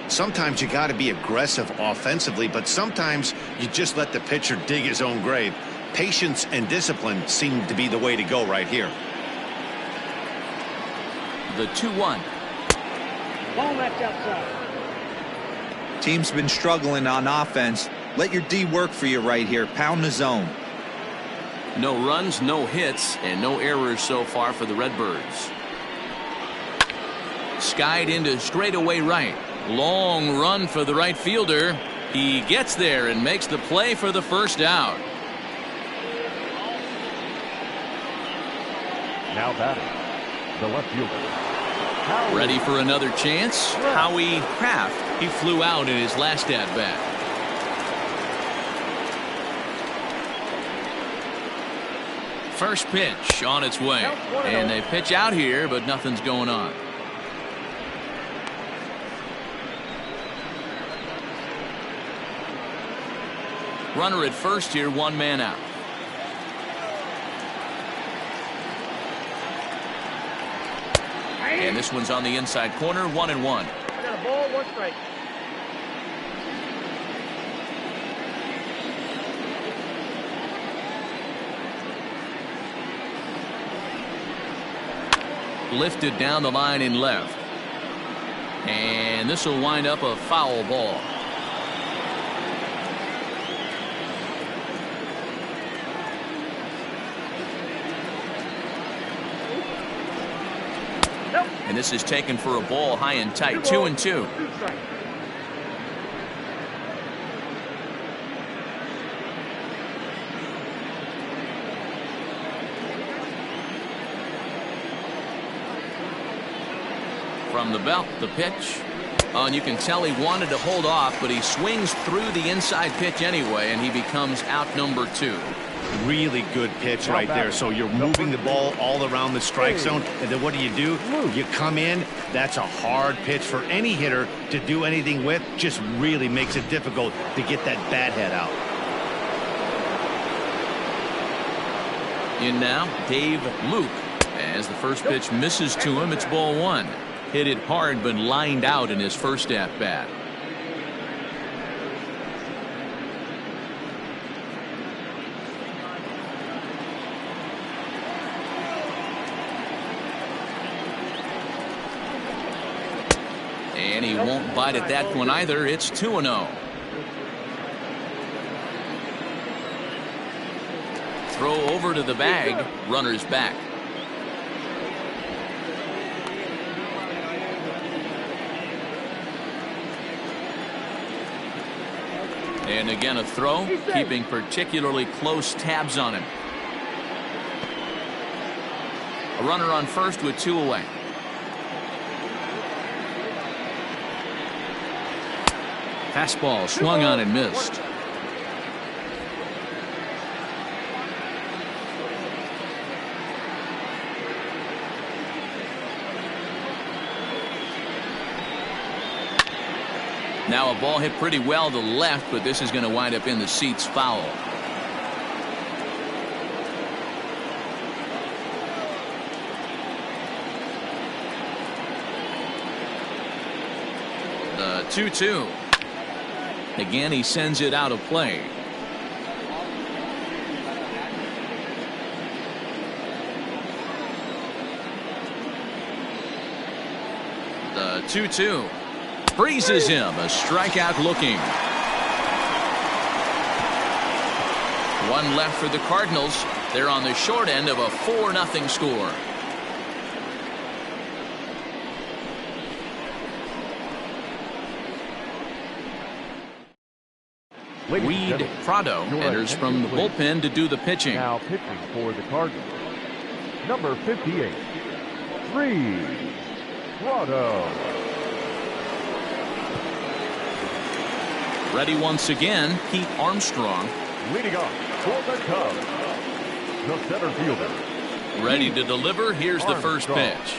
Sometimes you got to be aggressive offensively, but sometimes you just let the pitcher dig his own grave. Patience and discipline seem to be the way to go right here. The 2-1. Ball match outside. Team's been struggling on offense. Let your D work for you right here. Pound the zone. No runs, no hits, and no errors so far for the Redbirds. Skied into straightaway right. Long run for the right fielder. He gets there and makes the play for the first out. Now batting, the left fielder. Ready for another chance? Howie Kraft. He flew out in his last at-bat. First pitch on its way. And they pitch out here, but nothing's going on. Runner at first here, 1 man out. And this one's on the inside corner, 1-1. Got a ball, 1 strike. Lifted down the line in left. And this will wind up a foul ball. And this is taken for a ball high and tight. 2-2. 2 strike. From the belt, the pitch. Oh, and you can tell he wanted to hold off, but he swings through the inside pitch anyway, and he becomes out number 2. Really good pitch right there. So you're moving the ball all around the strike zone, and then what do? You come in. That's a hard pitch for any hitter to do anything with. Just really makes it difficult to get that bat head out. In now, Dave Luke. As the first pitch misses to him, it's ball 1. Hit it hard, but lined out in his first at-bat. And he won't bite at that one either. It's 2-0. Throw over to the bag. Runner's back. And again a throw, keeping particularly close tabs on him. A runner on first with 2 away. Fastball swung on and missed. Now a ball hit pretty well to left, but this is going to wind up in the seats foul. The 2-2. Again, he sends it out of play. The 2-2. Freezes him. A strikeout looking. 1 left for the Cardinals. They're on the short end of a 4-0 score. Reed Prado enters from the bullpen to do the pitching. Now pitching for the Cardinals, number 58, Reed Prado. Ready once again, Pete Armstrong. Leading off for the Cubs, the center fielder. Ready to deliver. Here's the first pitch.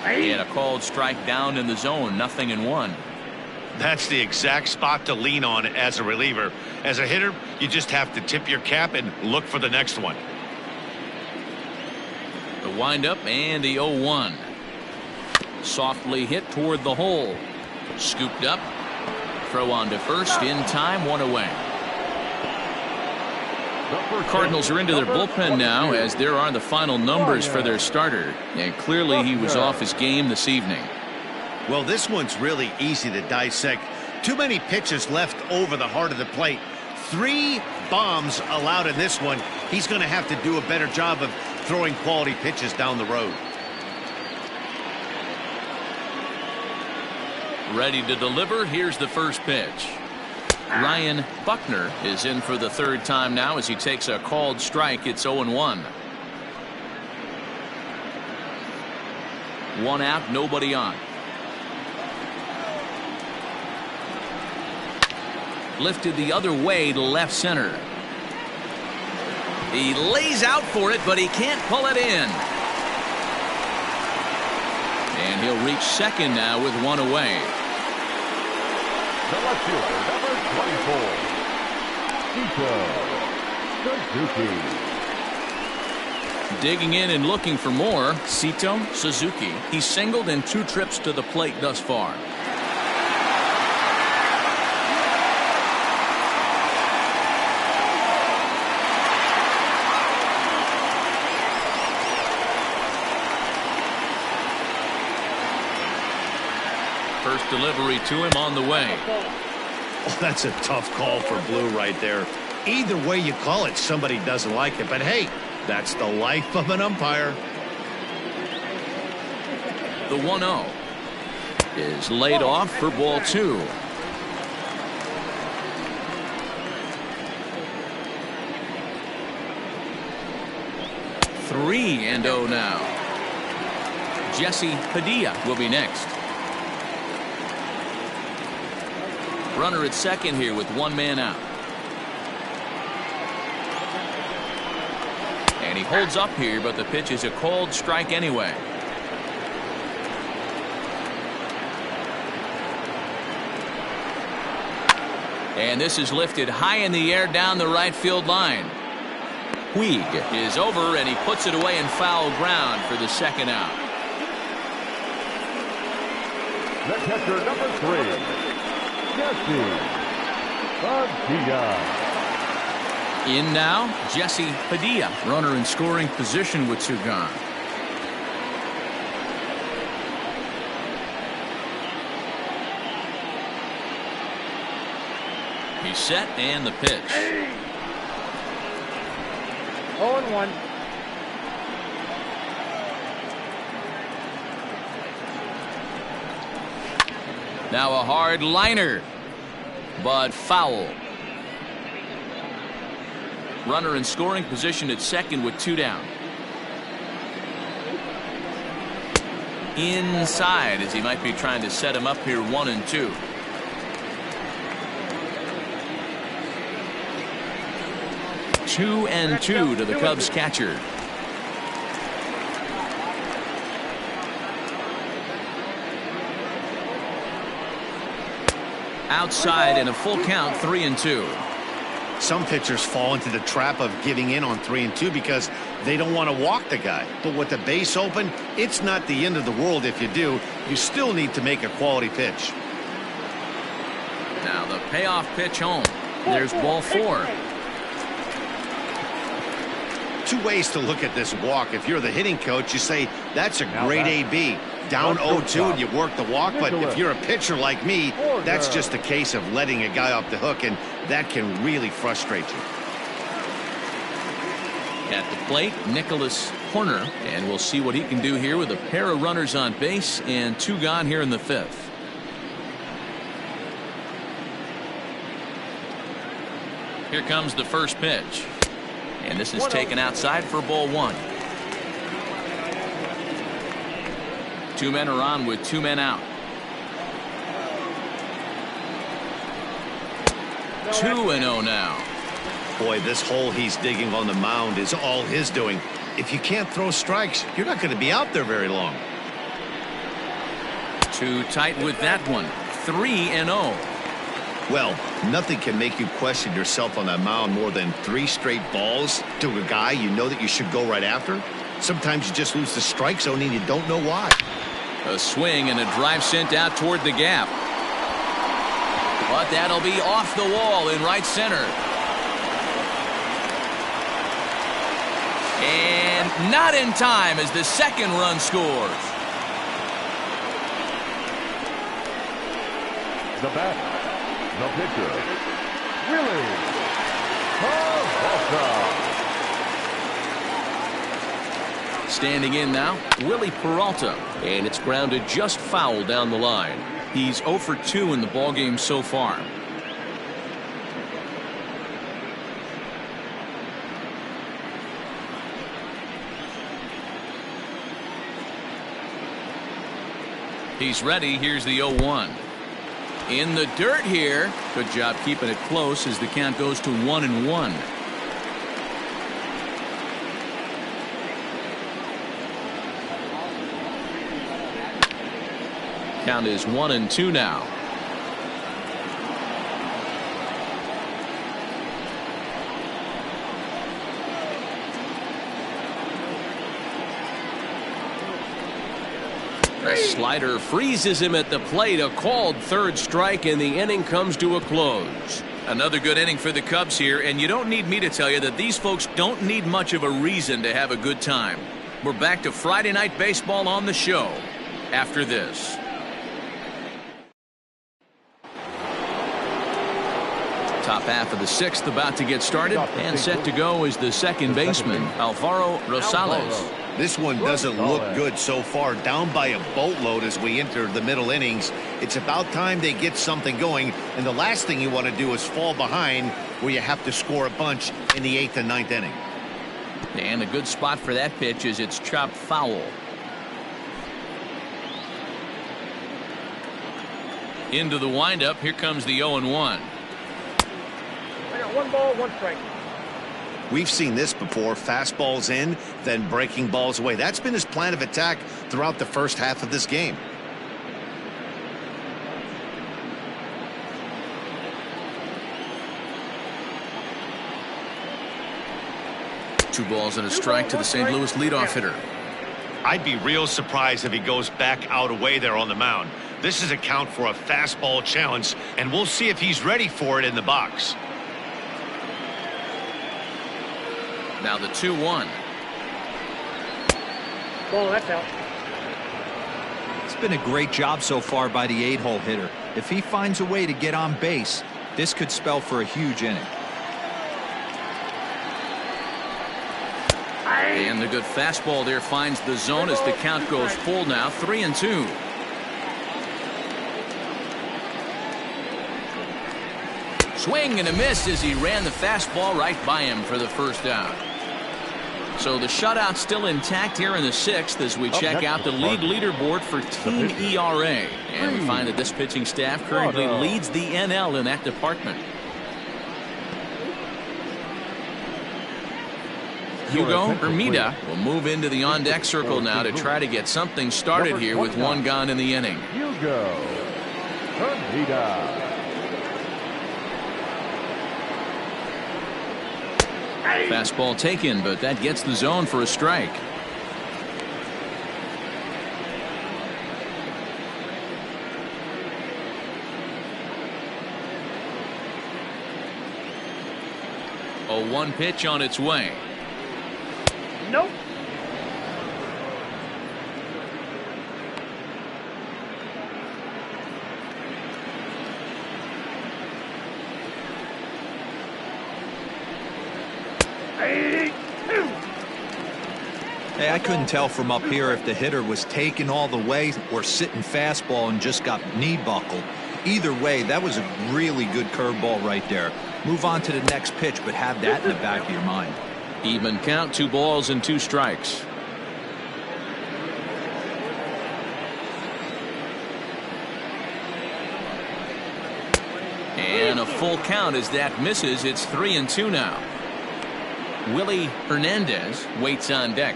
And a called strike down in the zone. 0-1. That's the exact spot to lean on as a reliever. As a hitter, you just have to tip your cap and look for the next one. The windup and the 0-1. Softly hit toward the hole. Scooped up. Throw on to first in time. 1 away. Cardinals are into their bullpen now, as there are the final numbers for their starter, and clearly he was off his game this evening. Well, this one's really easy to dissect. Too many pitches left over the heart of the plate. 3 bombs allowed in this one. He's going to have to do a better job of throwing quality pitches down the road. Ready to deliver. Here's the first pitch. Ryan Buckner is in for the 3rd time now as he takes a called strike. It's 0-1. 1 out, nobody on. Lifted the other way to left center. He lays out for it, but he can't pull it in. And he'll reach second now with 1 away. The left fielder, number 24, Suzuki. Digging in and looking for more, Sito Suzuki. He's singled in 2 trips to the plate thus far. First delivery to him on the way. Oh, that's a tough call for Blue right there. Either way you call it, somebody doesn't like it. But hey, that's the life of an umpire. The 1-0 is laid off for ball 2. Three and 0 now. Jesse Padilla will be next. Runner at second here with one man out. And he holds up here, but the pitch is a called strike anyway. And this is lifted high in the air down the right field line. Puig is over, and he puts it away in foul ground for the second out. The catcher, number 3, Jesse-JP. In now, Jesse Padilla. Runner in scoring position with two gone. He's set, and the pitch. 0-1. Now a hard liner, but foul. Runner in scoring position at second with two down. Inside, as he might be trying to set him up here 1-2. Two and two to the Cubs catcher. Outside and a full count, 3-2. Some pitchers fall into the trap of giving in on 3-2 because they don't want to walk the guy. But with the base open, it's not the end of the world if you do. You still need to make a quality pitch. Now the payoff pitch home. There's ball 4. Two ways to look at this walk. If you're the hitting coach, you say that's a great AB. Down 0-2 and you work the walk. But if you're a pitcher like me, that's just a case of letting a guy off the hook, and that can really frustrate you. At the plate, Nicholas Horner, and we'll see what he can do here with a pair of runners on base and two gone here in the 5th. Here comes the first pitch, and this is taken outside for ball 1. Two men are on with two men out. 2-0 now. Boy, this hole he's digging on the mound is all his doing. If you can't throw strikes, you're not going to be out there very long. Too tight with that one. 3-0. Well, nothing can make you question yourself on that mound more than 3 straight balls to a guy you know that you should go right after. Sometimes you just lose the strike zone and you don't know why. A swing and a drive sent out toward the gap. But that'll be off the wall in right center. And not in time as the second run scores. The bat, the pitcher, Willie Peralta. Standing in now, Willie Peralta, and it's grounded just foul down the line. He's 0 for 2 in the ballgame so far. He's ready. Here's the 0-1. In the dirt here. Good job keeping it close as the count goes to 1-1. Count is 1-2 now. The slider freezes him at the plate. A called third strike, and the inning comes to a close. Another good inning for the Cubs here, and you don't need me to tell you that these folks don't need much of a reason to have a good time. We're back to Friday Night Baseball on the show after this. Top half of the 6th about to get started, and set to go is the second baseman, Alvaro Rosales. This one doesn't look good so far. Down by a boatload as we enter the middle innings. It's about time they get something going, and the last thing you want to do is fall behind where you have to score a bunch in the 8th and 9th inning. And a good spot for that pitch is it's chopped foul. Into the windup. Here comes the 0-1. I got 1 ball, 1 strike. We've seen this before. Fastballs in, then breaking balls away. That's been his plan of attack throughout the first half of this game. Two balls and a strike to the St. Louis leadoff hitter. I'd be real surprised if he goes back out away there on the mound. This is a count for a fastball challenge, and we'll see if he's ready for it in the box. Now the 2-1. Ball, that's out. It's been a great job so far by the 8-hole hitter. If he finds a way to get on base, this could spell for a huge inning. And the good fastball there finds the zone as the count goes full now. 3-2. Swing and a miss as he ran the fastball right by him for the first out. So the shutout still intact here in the 6th as we check out the league leaderboard for team ERA. And we find that this pitching staff currently leads the NL in that department. Hugo Hermida will move into the on-deck circle now to try to get something started here with 1 gone in the inning. Hugo Hermida. Fastball taken, but that gets the zone for a strike. A 1 pitch on its way. Nope. Hey, I couldn't tell from up here if the hitter was taking all the way or sitting fastball and just got knee buckled. Either way, that was a really good curveball right there. Move on to the next pitch, but have that in the back of your mind. Even count, 2 balls and 2 strikes. And a full count as that misses. It's 3-2 now. Willie Hernandez waits on deck.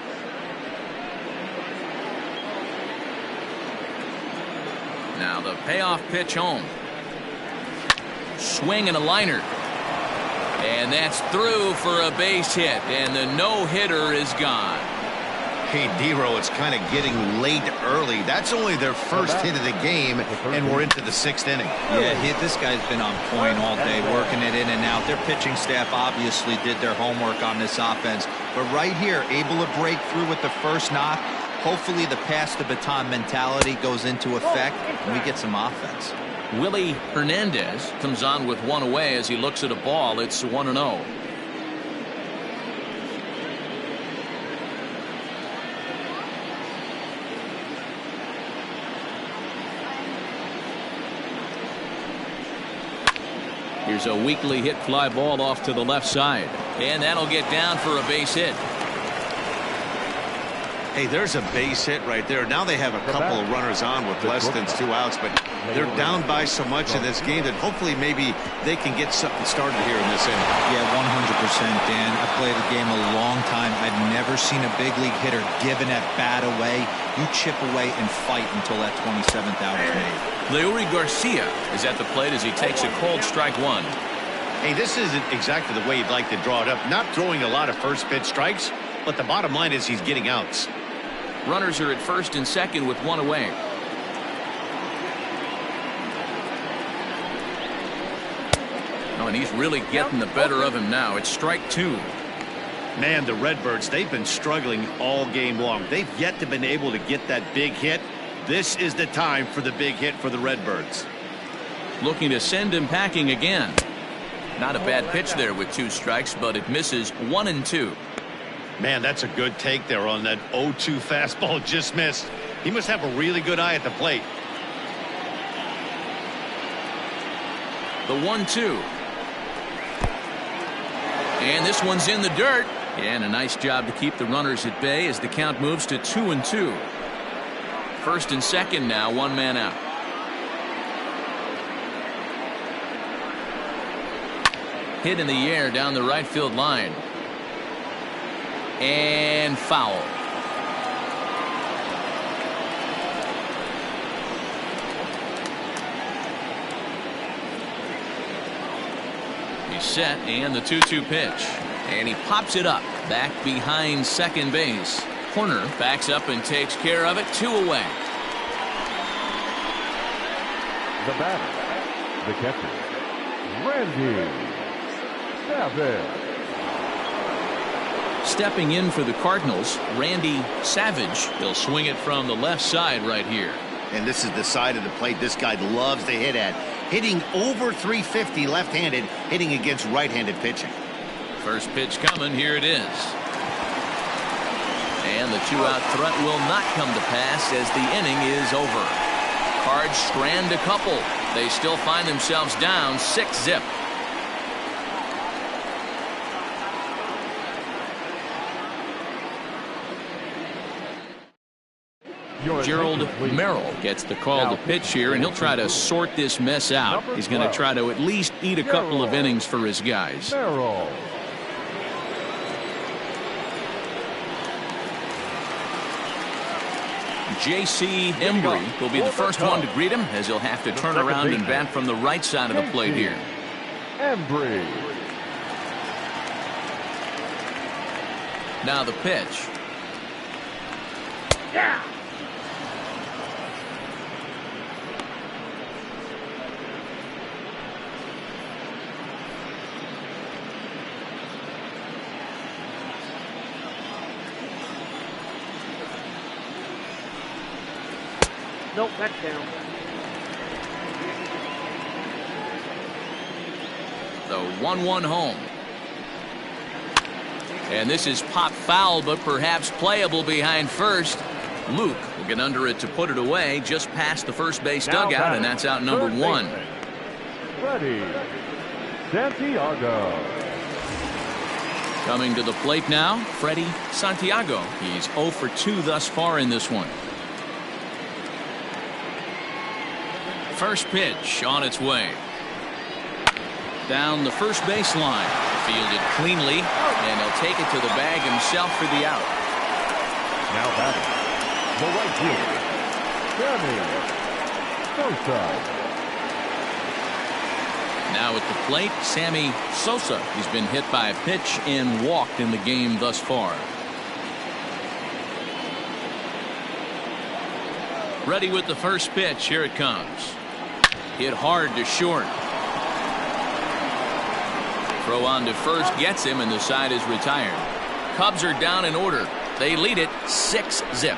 Now the payoff pitch home. Swing and a liner. And that's through for a base hit. And the no-hitter is gone. Hey, D-Row, it's kind of getting late early. That's only their first hit of the game, and we're into the 6th inning. Yeah, this guy's been on point all day, working it in and out. Their pitching staff obviously did their homework on this offense. But right here, able to break through with the first knock. Hopefully the pass the baton mentality goes into effect, and we get some offense. Willie Hernandez comes on with 1 away as he looks at a ball. It's 1-0. Here's a weakly hit fly ball off to the left side. And that'll get down for a base hit. Hey, there's a base hit right there. Now they have a couple of runners on with less than 2 outs, but they're down by so much in this game that hopefully maybe they can get something started here in this inning. Yeah, 100%, Dan. I've played the game a long time. I've never seen a big league hitter give an at-bat away. You chip away and fight until that 27th out is made. Leury Garcia is at the plate as he takes a cold strike 1. Hey, this isn't exactly the way you'd like to draw it up. Not throwing a lot of first pitch strikes, but the bottom line is he's getting outs. Runners are at first and second with 1 away. Oh, and he's really getting the better of him now. It's strike 2. Man, the Redbirds, they've been struggling all game long. They've yet to been able to get that big hit. This is the time for the big hit for the Redbirds. Looking to send him packing again. Not a bad pitch there with 2 strikes, but it misses 1-2. Man, that's a good take there on that 0-2 fastball just missed. He must have a really good eye at the plate. The 1-2. And this one's in the dirt. And a nice job to keep the runners at bay as the count moves to 2-2. First and second now, 1 man out. hit in the air down the right field line. And foul. He's set, and the 2-2 pitch. And he pops it up back behind second base. Corner backs up and takes care of it. 2 away. The batter, the catcher, Randy Savage. Stepping in for the Cardinals, Randy Savage. He'll swing it from the left side right here. And this is the side of the plate this guy loves to hit at. Hitting over 350 left-handed, hitting against right-handed pitching. First pitch coming. Here it is. And the 2-out threat will not come to pass as the inning is over. Cards strand a couple. They still find themselves down 6-zip. Gerald Merrill gets the call to pitch here, and he'll try to sort this mess out. He's going to try to at least eat a couple of innings for his guys. Merrill. J.C. Embry will be the first one to greet him, as he'll have to turn around and bat from the right side of the plate here. Embry. Now the pitch. Yeah. Nope, that's down. The 1-1 home. And this is pop foul, but perhaps playable behind first. Luke will get under it to put it away just past the first base dugout, and that's out number 1. Freddie Santiago. Coming to the plate now, Freddie Santiago. He's 0 for 2 thus far in this one. First pitch on its way. Down the first base line. Fielded cleanly, and he'll take it to the bag himself for the out. Now batting, the right fielder, Sammy Sosa. Now at the plate, Sammy Sosa. He's been hit by a pitch and walked in the game thus far. Ready with the first pitch. Here it comes. Hit hard to short. Throw on to first gets him, and the side is retired. Cubs are down in order. They lead it 6-zip.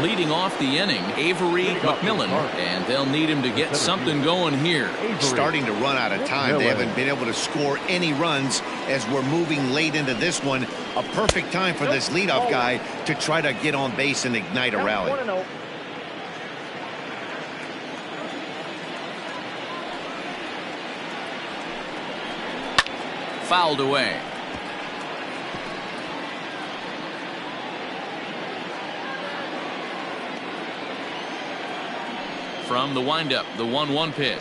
Leading off the inning, Avery McMillan, and they'll need him to get something going here. Starting to run out of time. They haven't been able to score any runs as we're moving late into this one. A perfect time for this leadoff guy to try to get on base and ignite a rally. 1-0. Fouled away. From the windup, the 1-1 pitch.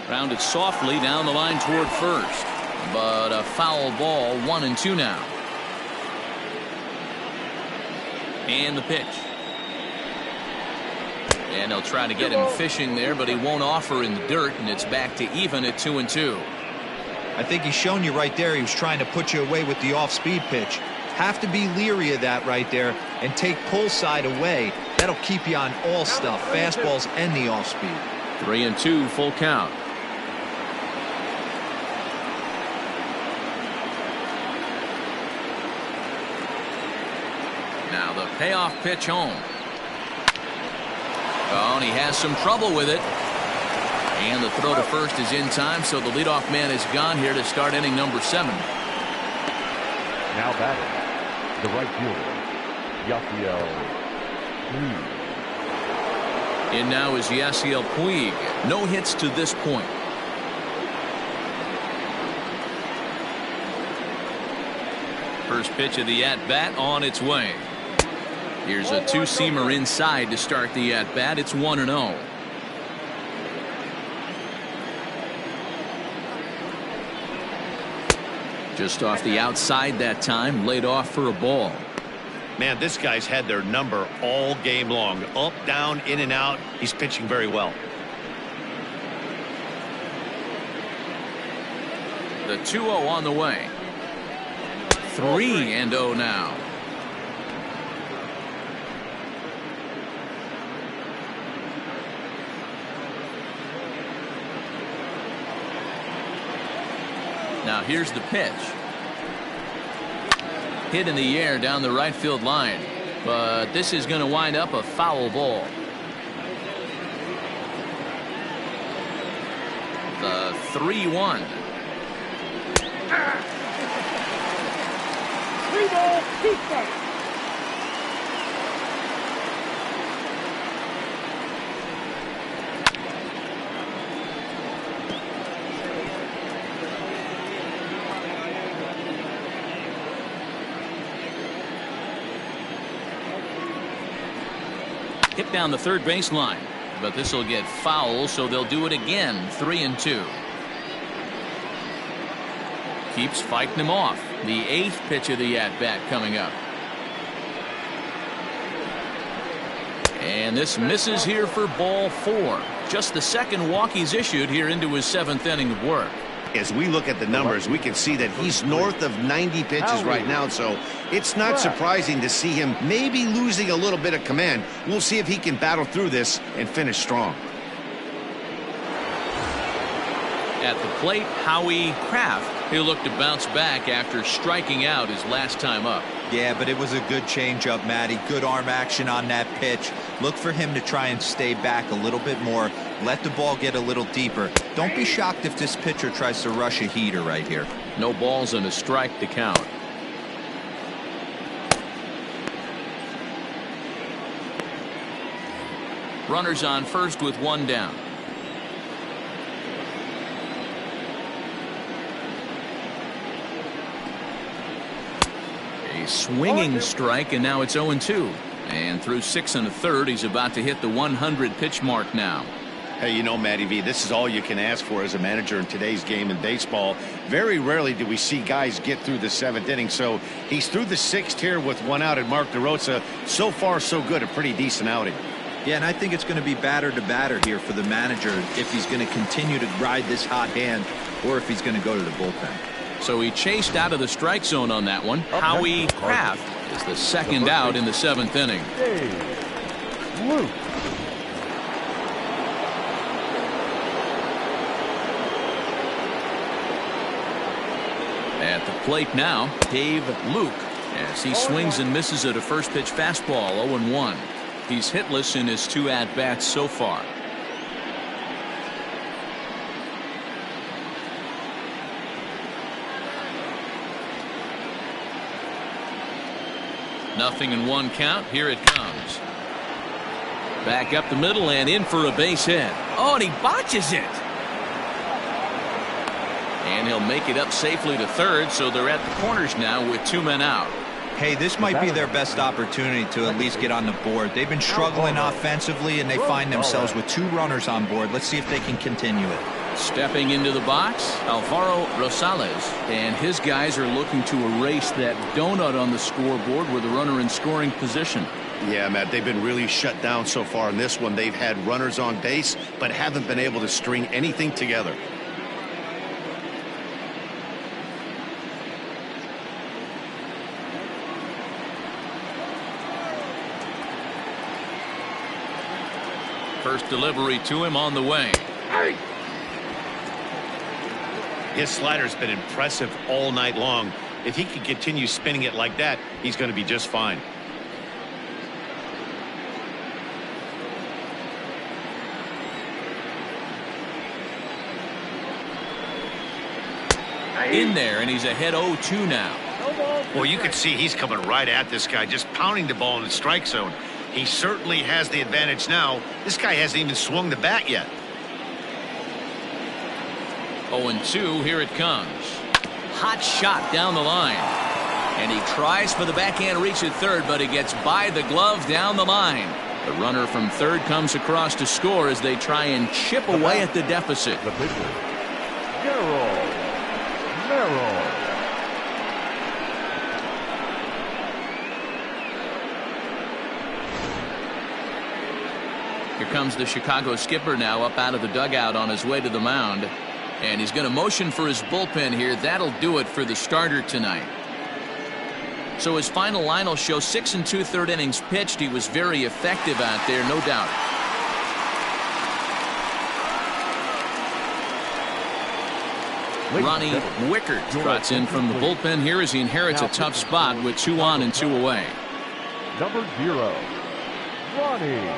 Rounded softly down the line toward first. But a foul ball, 1-2 now. And the pitch. And they'll try to get him fishing there, but he won't offer in the dirt, and it's back to even at 2-2. I think he's shown you right there. He was trying to put you away with the off-speed pitch. Have to be leery of that right there and take pull side away. That'll keep you on all stuff, fastballs and the off-speed. 3-2, full count. Now the payoff pitch home. Oh, and he has some trouble with it. And the throw to first is in time, so the leadoff man is gone here to start inning number 7. Now batting, the right fielder, Yasiel Puig. In now is Yasiel Puig. No hits to this point. First pitch of the at-bat on its way. Here's a two-seamer inside to start the at-bat. It's 1-0. Just off the outside that time, laid off for a ball. Man, this guy's had their number all game long. Up, down, in and out. He's pitching very well. The 2-0 on the way. 3-0 now. Now here's the pitch. Hit in the air down the right field line, but this is going to wind up a foul ball. The 3-1. 3 ball, 2 strikes. Hit down the third baseline, but this will get foul, so they'll do it again. 3-2. Keeps fighting him off. The 8th pitch of the at-bat coming up. And this misses here for ball 4. Just the second walk he's issued here into his 7th inning of work. As we look at the numbers, we can see that he's north of 90 pitches right now, so it's not surprising to see him maybe losing a little bit of command. We'll see if he can battle through this and finish strong. At the plate, Howie Kraft. He'll look to bounce back after striking out his last time up. Yeah, but it was a good changeup, Matty. Good arm action on that pitch. Look for him to try and stay back a little bit more. Let the ball get a little deeper. Don't be shocked if this pitcher tries to rush a heater right here. No balls and a strike to count. Runners on first with 1 down. A swinging strike, and now it's 0-2. And through 6 1/3, he's about to hit the 100 pitch mark now. Hey, you know, Matty V, this is all you can ask for as a manager in today's game in baseball. Very rarely do we see guys get through the 7th inning. So he's through the 6th here with 1 out, and Mark DeRosa, so far so good, a pretty decent outing. Yeah, and I think it's going to be batter to batter here for the manager if he's going to continue to ride this hot hand or if he's going to go to the bullpen. So he chased out of the strike zone on that one. Howie Kraft is the second out in the 7th inning. Hey, Luke. At the plate now, Dave Luke, as he swings and misses at a first pitch fastball. 0-1. He's hitless in his 2 at-bats so far. Nothing in 1 count. Here it comes. Back up the middle and in for a base hit. Oh, and he botches it. And he'll make it up safely to third, so they're at the corners now with 2 men out. Hey, this might be their best opportunity to at least get on the board. They've been struggling offensively, and they find themselves with 2 runners on board. Let's see if they can continue it. Stepping into the box, Alvaro Rosales, and his guys are looking to erase that donut on the scoreboard with a runner in scoring position. Yeah, Matt, they've been really shut down so far in this one. They've had runners on base, but haven't been able to string anything together. First delivery to him on the way. His slider's been impressive all night long. If he can continue spinning it like that, he's going to be just fine. In there, and he's ahead 0-2 now. Well, you can see he's coming right at this guy, just pounding the ball in the strike zone. He certainly has the advantage now. This guy hasn't even swung the bat yet. 0-2, here it comes. Hot shot down the line. And he tries for the backhand reach at third, but he gets by the glove down the line. The runner from third comes across to score as they try and chip away at the deficit. The pitcher, Merrill. Here comes the Chicago skipper now up out of the dugout on his way to the mound. And he's going to motion for his bullpen here. That'll do it for the starter tonight. So his final line will show 6 2/3 innings pitched. He was very effective out there, no doubt. Ronnie Wickert trots in from the bullpen here as he inherits a tough spot with 2 on and 2 away. Number 0, Ronnie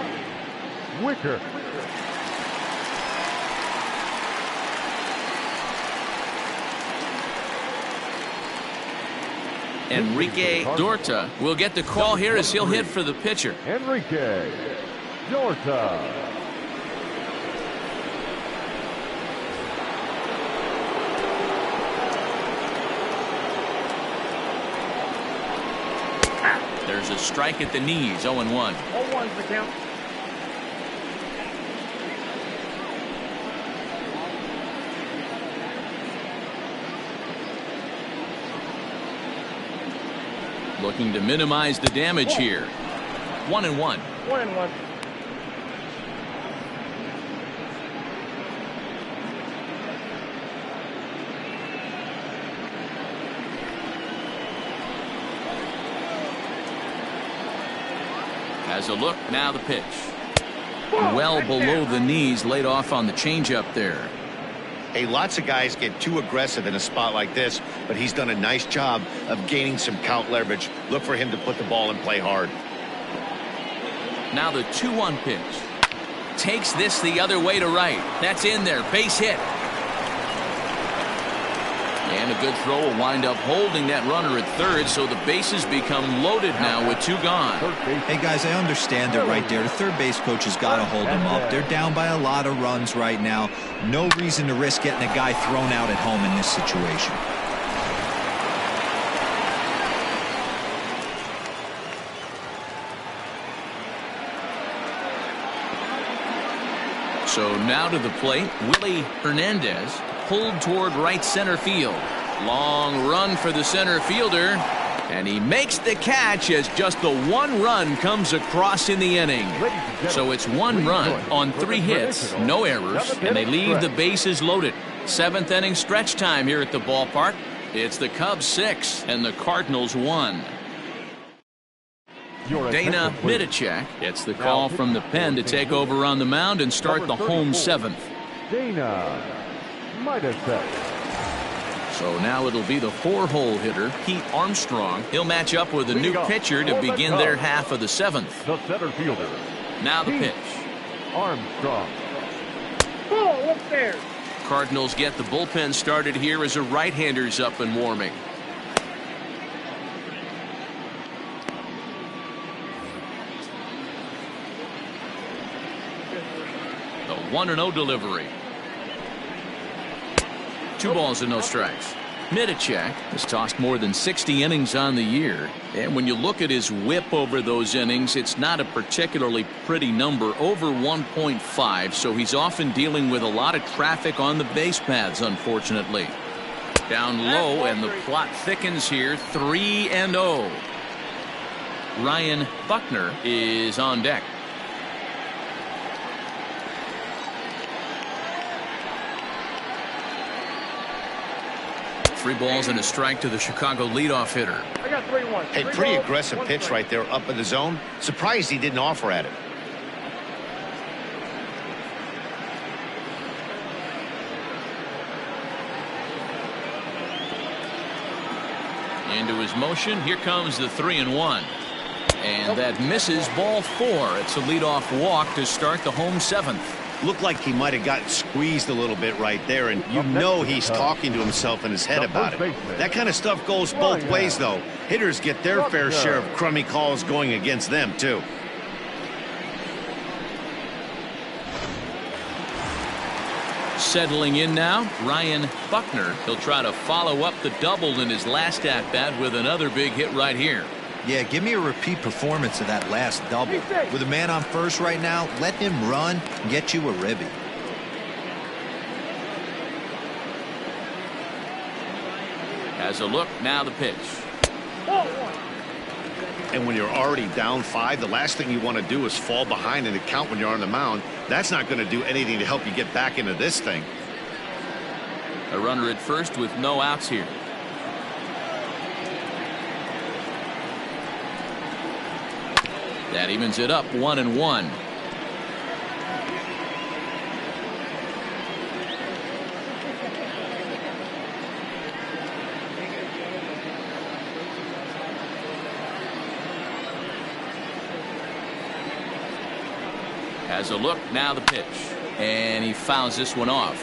Wickert. Enrique Dorta will get the call here as he'll hit for the pitcher. Enrique Dorta. There's a strike at the knees, 0-1. 0-1's the count. Looking to minimize the damage here. 1-1. 1-1. Has a look, now the pitch. Well below the knees, laid off on the changeup there. Hey, lots of guys get too aggressive in a spot like this, but he's done a nice job of gaining some count leverage. Look for him to put the ball and play hard. Now the 2-1 pitch. Takes this the other way to right. That's in there. Base hit. And a good throw will wind up holding that runner at third, so the bases become loaded now with 2 gone. Hey, guys, I understand it right there. The third base coach has got to hold them up. They're down by a lot of runs right now. No reason to risk getting a guy thrown out at home in this situation. So now to the plate, Willie Hernandez, pulled toward right center field. Long run for the center fielder, and he makes the catch as just the 1 run comes across in the inning. So it's 1 run on 3 hits, no errors, and they leave the bases loaded. 7th inning stretch time here at the ballpark. It's the Cubs 6 and the Cardinals 1. Dana Midicek gets the call from the pen to take over on the mound and start the home 7th. Dana Midicek. So now it'll be the 4-hole hitter, Pete Armstrong. He'll match up with a new pitcher to begin their half of the 7th. The center fielder. Now the pitch. Armstrong. Ball upstairs. Cardinals get the bullpen started here as a right-hander's up and warming. The 1-0 delivery. 2 balls and no strikes. Midicek has tossed more than 60 innings on the year, and when you look at his whip over those innings, it's not a particularly pretty number, over 1.5, so he's often dealing with a lot of traffic on the base paths, unfortunately. Down low, and the plot thickens here, 3-0. Ryan Buckner is on deck. 3 balls and a strike to the Chicago leadoff hitter. I got 3-1. Hey, pretty aggressive pitch right there up in the zone. Surprised he didn't offer at it. Into his motion. Here comes the 3-1. And that misses, ball 4. It's a leadoff walk to start the home 7th. Looked like he might have gotten squeezed a little bit right there, and you know he's talking to himself in his head about it. That kind of stuff goes both ways, though. Hitters get their fair share of crummy calls going against them, too. Settling in now, Ryan Buckner. He'll try to follow up the double in his last at-bat with another big hit right here. Yeah, give me a repeat performance of that last double. With a man on first right now, let him run and get you a ribby. Has a look, now the pitch. And when you're already down 5, the last thing you want to do is fall behind in the count when you're on the mound. That's not going to do anything to help you get back into this thing. A runner at first with no outs here. That evens it up 1-1. Has a look, now the pitch. And he fouls this one off.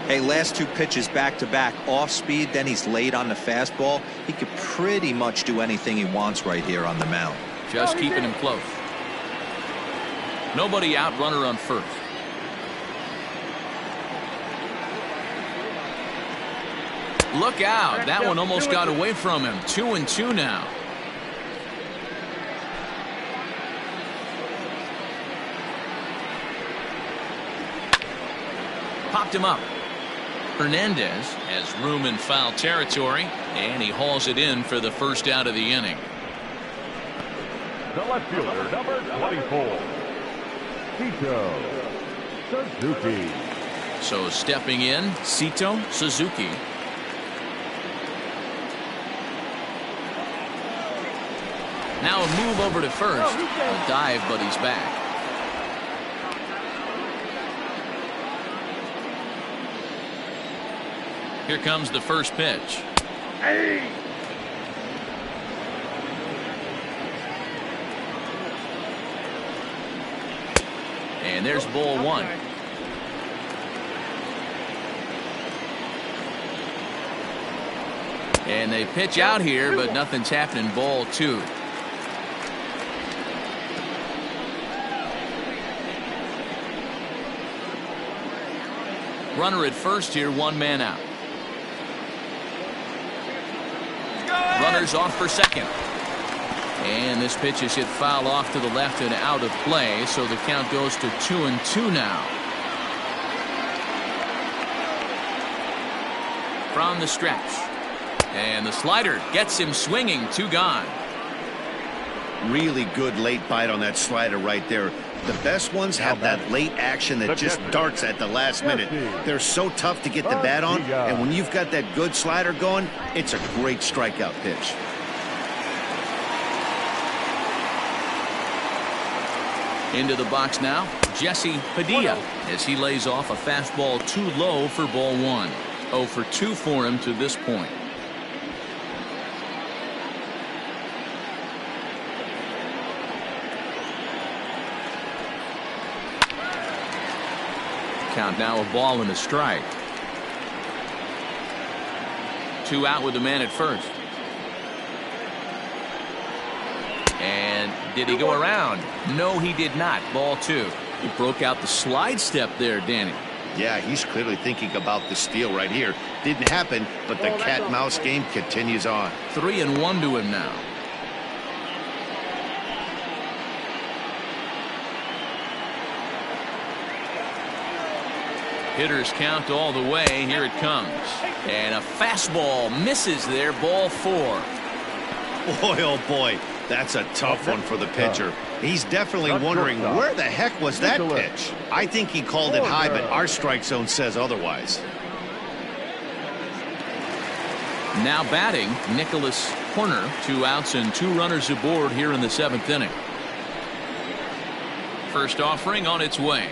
Hey, last 2 pitches back-to-back off speed, then he's late on the fastball. He could pretty much do anything he wants right here on the mound. Just keeping him close. Nobody out, runner on first. Look out, that one almost got away from him. 2-2 now. Popped him up. Hernandez has room in foul territory, and he hauls it in for the first out of the inning. The left fielder, number 24, Cito Suzuki. So stepping in, Cito Suzuki. Now a move over to first. A dive, but he's back. Here comes the first pitch. Hey! And there's ball 1. And they pitch out here, but nothing's happening. Ball 2. Runner at first here, 1 man out. Runners off for second. And this pitch is hit foul off to the left and out of play, so the count goes to 2-2 now. From the stretch. And the slider gets him swinging. 2 gone. Really good late bite on that slider right there. The best ones have that late action that just darts at the last minute. They're so tough to get the bat on, and when you've got that good slider going, it's a great strikeout pitch. Into the box now, Jesse Padilla, as he lays off a fastball too low for ball 1. 0 for 2 for him to this point. Count now, a ball and a strike. 2 out with the man at first. And did he go around? No, he did not. Ball 2. He broke out the slide step there, Danny. Yeah, he's clearly thinking about the steal right here. Didn't happen, but the cat-mouse game continues on. 3-1 to him now. Hitters count all the way. Here it comes. And a fastball misses there. Ball 4. Boy, oh boy, that's a tough one for the pitcher. He's definitely wondering, where the heck was that pitch? I think he called it high, but our strike zone says otherwise. Now batting, Nicholas Horner. 2 outs and 2 runners aboard here in the 7th inning. First offering on its way.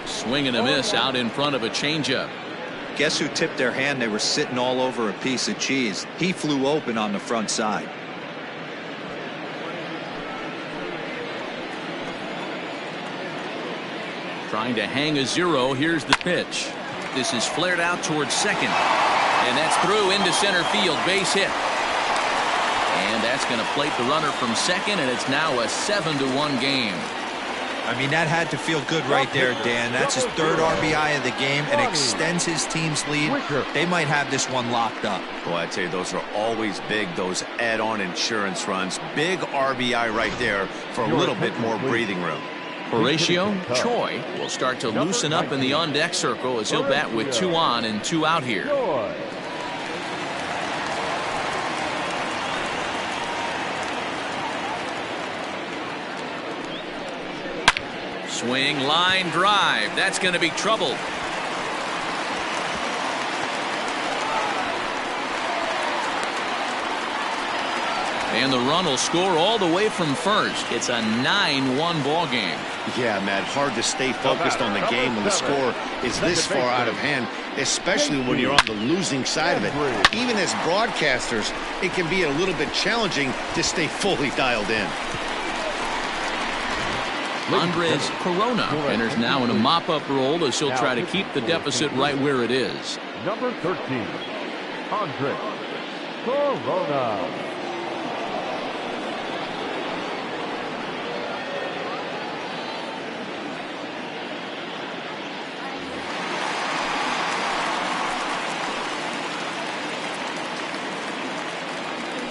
Swing and a miss out in front of a changeup. Guess who tipped their hand? They were sitting all over a piece of cheese. He flew open on the front side. Trying to hang a 0. Here's the pitch. This is flared out towards second. And that's through into center field. Base hit. And that's going to plate the runner from second, and it's now a 7-1 game. I mean, that had to feel good right there, Dan. That's his third RBI of the game and extends his team's lead. They might have this one locked up. Well, I tell you, those are always big, those add-on insurance runs. Big RBI right there for a little bit more breathing room. Horatio Choi will start to loosen up in the on-deck circle as he'll bat with 2 on and 2 out here. Swing, line drive. That's going to be trouble. And the run will score all the way from first. It's a 9-1 ball game. Yeah, Matt, hard to stay focused on the game when the score is this far out of hand, especially when you're on the losing side of it. Even as broadcasters, it can be a little bit challenging to stay fully dialed in. Andres Corona enters now in a mop-up role as he'll try to keep the deficit right where it is. Number 13, Andres Corona.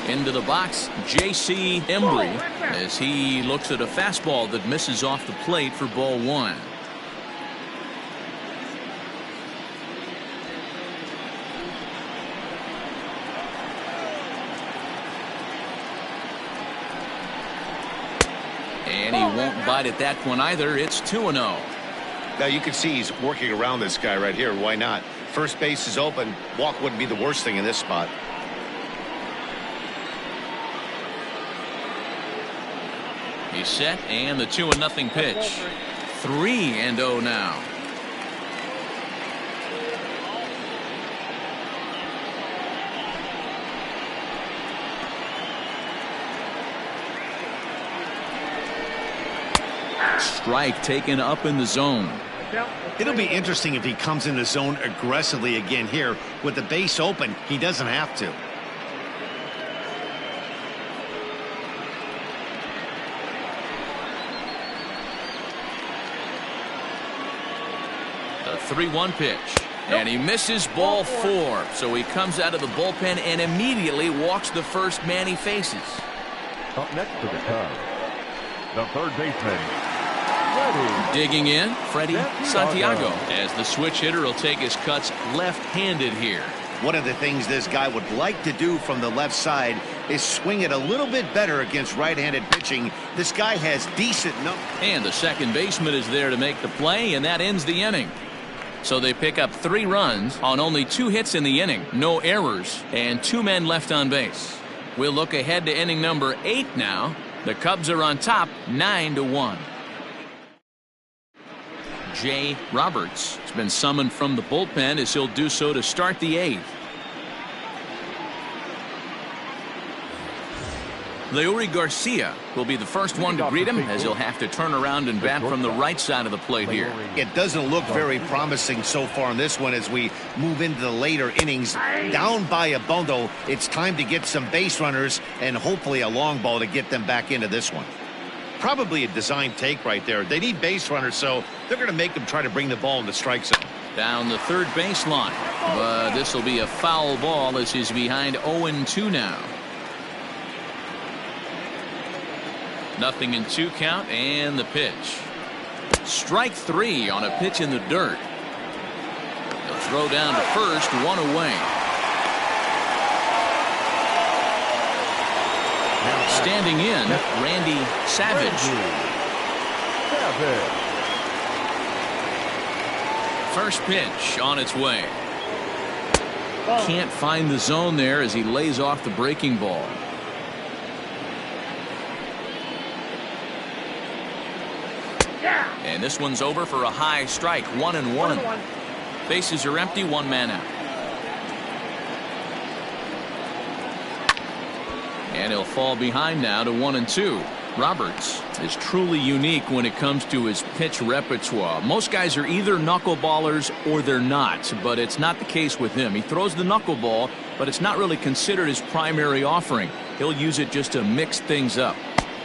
Into the box, J.C. Embry as he looks at a fastball that misses off the plate for ball 1. And he won't bite at that one either. It's 2-0. Now you can see he's working around this guy right here. Why not? First base is open. Walk wouldn't be the worst thing in this spot. He's set, and the 2-0 pitch. 3-0 now. Strike taken up in the zone. It'll be interesting if he comes in the zone aggressively again here. With the base open, he doesn't have to. The 3-1 pitch, and he misses ball 4, so he comes out of the bullpen and immediately walks the first man he faces. Up next to the Cubs, the third baseman, Freddie. Digging in, Freddie Santiago, as the switch hitter will take his cuts left-handed here. One of the things this guy would like to do from the left side is swing it a little bit better against right-handed pitching. This guy has decent numbers. And the second baseman is there to make the play, and that ends the inning. So they pick up 3 runs on only 2 hits in the inning, no errors, and 2 men left on base. We'll look ahead to inning number 8 now. The Cubs are on top, 9-1. Jay Roberts has been summoned from the bullpen as he'll do so to start the 8th. Leury Garcia will be the first one to greet him as he'll have to turn around and bat from the right side of the plate here. It doesn't look very promising so far in this one as we move into the later innings. Down by a bundle, it's time to get some base runners and hopefully a long ball to get them back into this one. Probably a design take right there. They need base runners, so they're going to make them try to bring the ball in the strike zone. Down the third baseline, but this will be a foul ball as he's behind 0-2 now. 0-2 count, and the pitch. Strike 3 on a pitch in the dirt. He'll throw down to first, 1 away. Standing in, Randy Savage. First pitch on its way. Can't find the zone there as he lays off the breaking ball. And this one's over for a high strike, 1-1. Bases are empty, 1 man out. And he'll fall behind now to 1-2. Roberts is truly unique when it comes to his pitch repertoire. Most guys are either knuckleballers or they're not, but it's not the case with him. He throws the knuckleball, but it's not really considered his primary offering. He'll use it just to mix things up.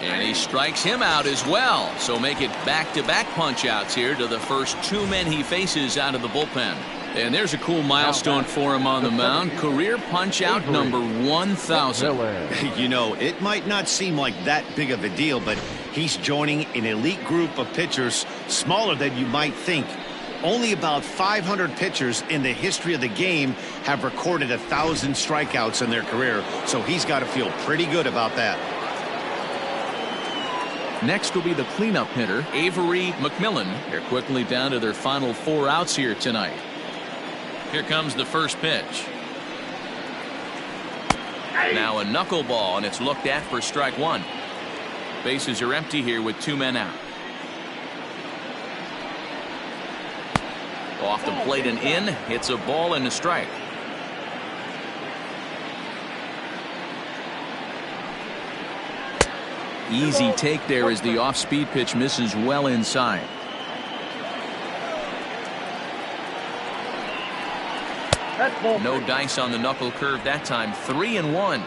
And he strikes him out as well. So make it back-to-back punch-outs here to the first two men he faces out of the bullpen. And there's a cool milestone for him on the mound. Career punch-out number 1,000. You know, it might not seem like that big of a deal, but he's joining an elite group of pitchers smaller than you might think. Only about 500 pitchers in the history of the game have recorded 1,000 strikeouts in their career, so he's got to feel pretty good about that. Next will be the cleanup hitter, Avery McMillan. They're quickly down to their final 4 outs here tonight. Here comes the first pitch. Now a knuckleball, and it's looked at for strike 1. Bases are empty here with 2 men out. Off the plate and in. It's a ball and a strike. Easy take there as the off-speed pitch misses well inside. No dice on the knuckle curve that time. 3-1.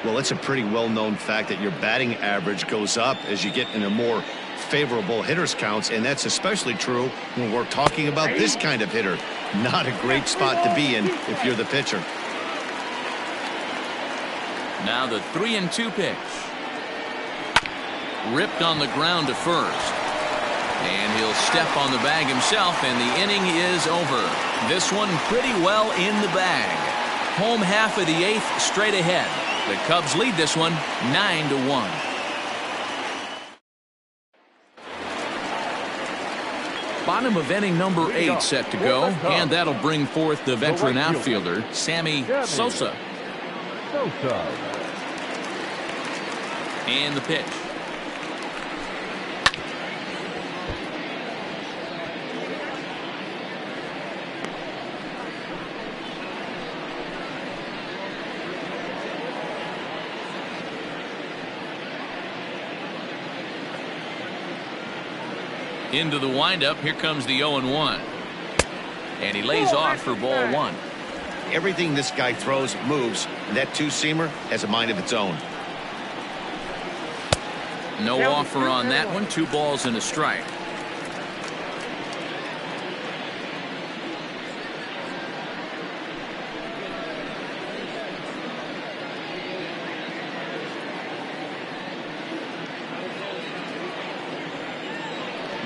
Well, it's a pretty well-known fact that your batting average goes up as you get into more favorable hitters counts, and that's especially true when we're talking about this kind of hitter. Not a great spot to be in if you're the pitcher. Now the 3-2 pitch. Ripped on the ground to first. And he'll step on the bag himself, and the inning is over. This one pretty well in the bag. Home half of the 8th straight ahead. The Cubs lead this one 9-1. Bottom of inning number 8 set to go, and that'll bring forth the veteran outfielder, Sammy Sosa. And the pitch. Into the windup. Here comes the 0-1. And he lays off for ball 1. Everything this guy throws moves, and that two-seamer has a mind of its own. No offer on that one. 2 balls and a strike.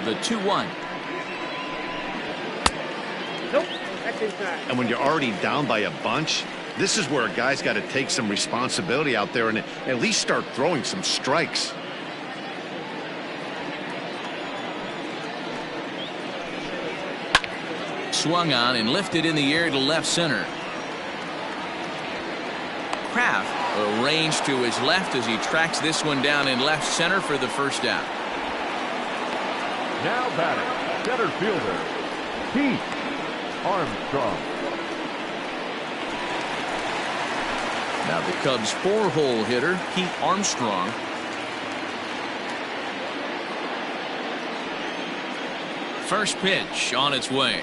The 2-1. Nope, that's inside. And when you're already down by a bunch, this is where a guy's got to take some responsibility out there and at least start throwing some strikes. Swung on and lifted in the air to left center. Kraft arranged to his left as he tracks this one down in left center for the first out. Now batting, center fielder, Pete Armstrong. Now the Cubs' 4-hole hitter, Pete Armstrong. First pitch on its way.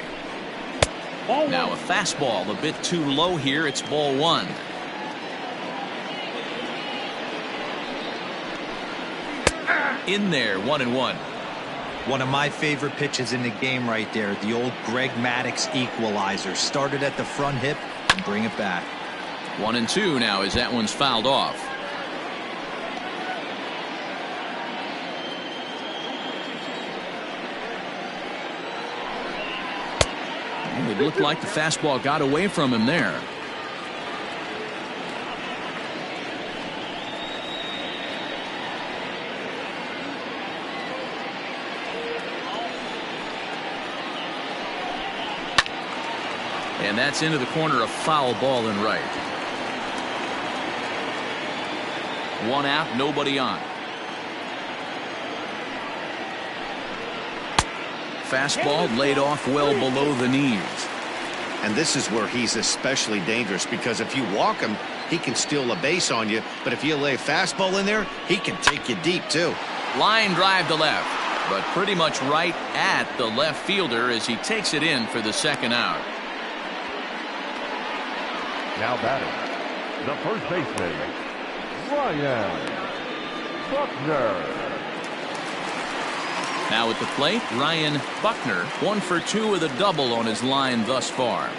Now a fastball a bit too low here. It's ball 1. In there, 1-1. One of my favorite pitches in the game right there. The old Greg Maddux equalizer. Started at the front hip and bring it back. 1-2 now as that one's fouled off. It looked like the fastball got away from him there. And that's into the corner, a foul ball and right. 1 out, nobody on. Fastball laid off well below the knees. And this is where he's especially dangerous, because if you walk him, he can steal a base on you. But if you lay a fastball in there, he can take you deep, too. Line drive to left, but pretty much right at the left fielder as he takes it in for the second out. Now batting, the first baseman, Ryan Buckner. Now at the plate, Ryan Buckner, 1 for 2 with a double on his line thus far.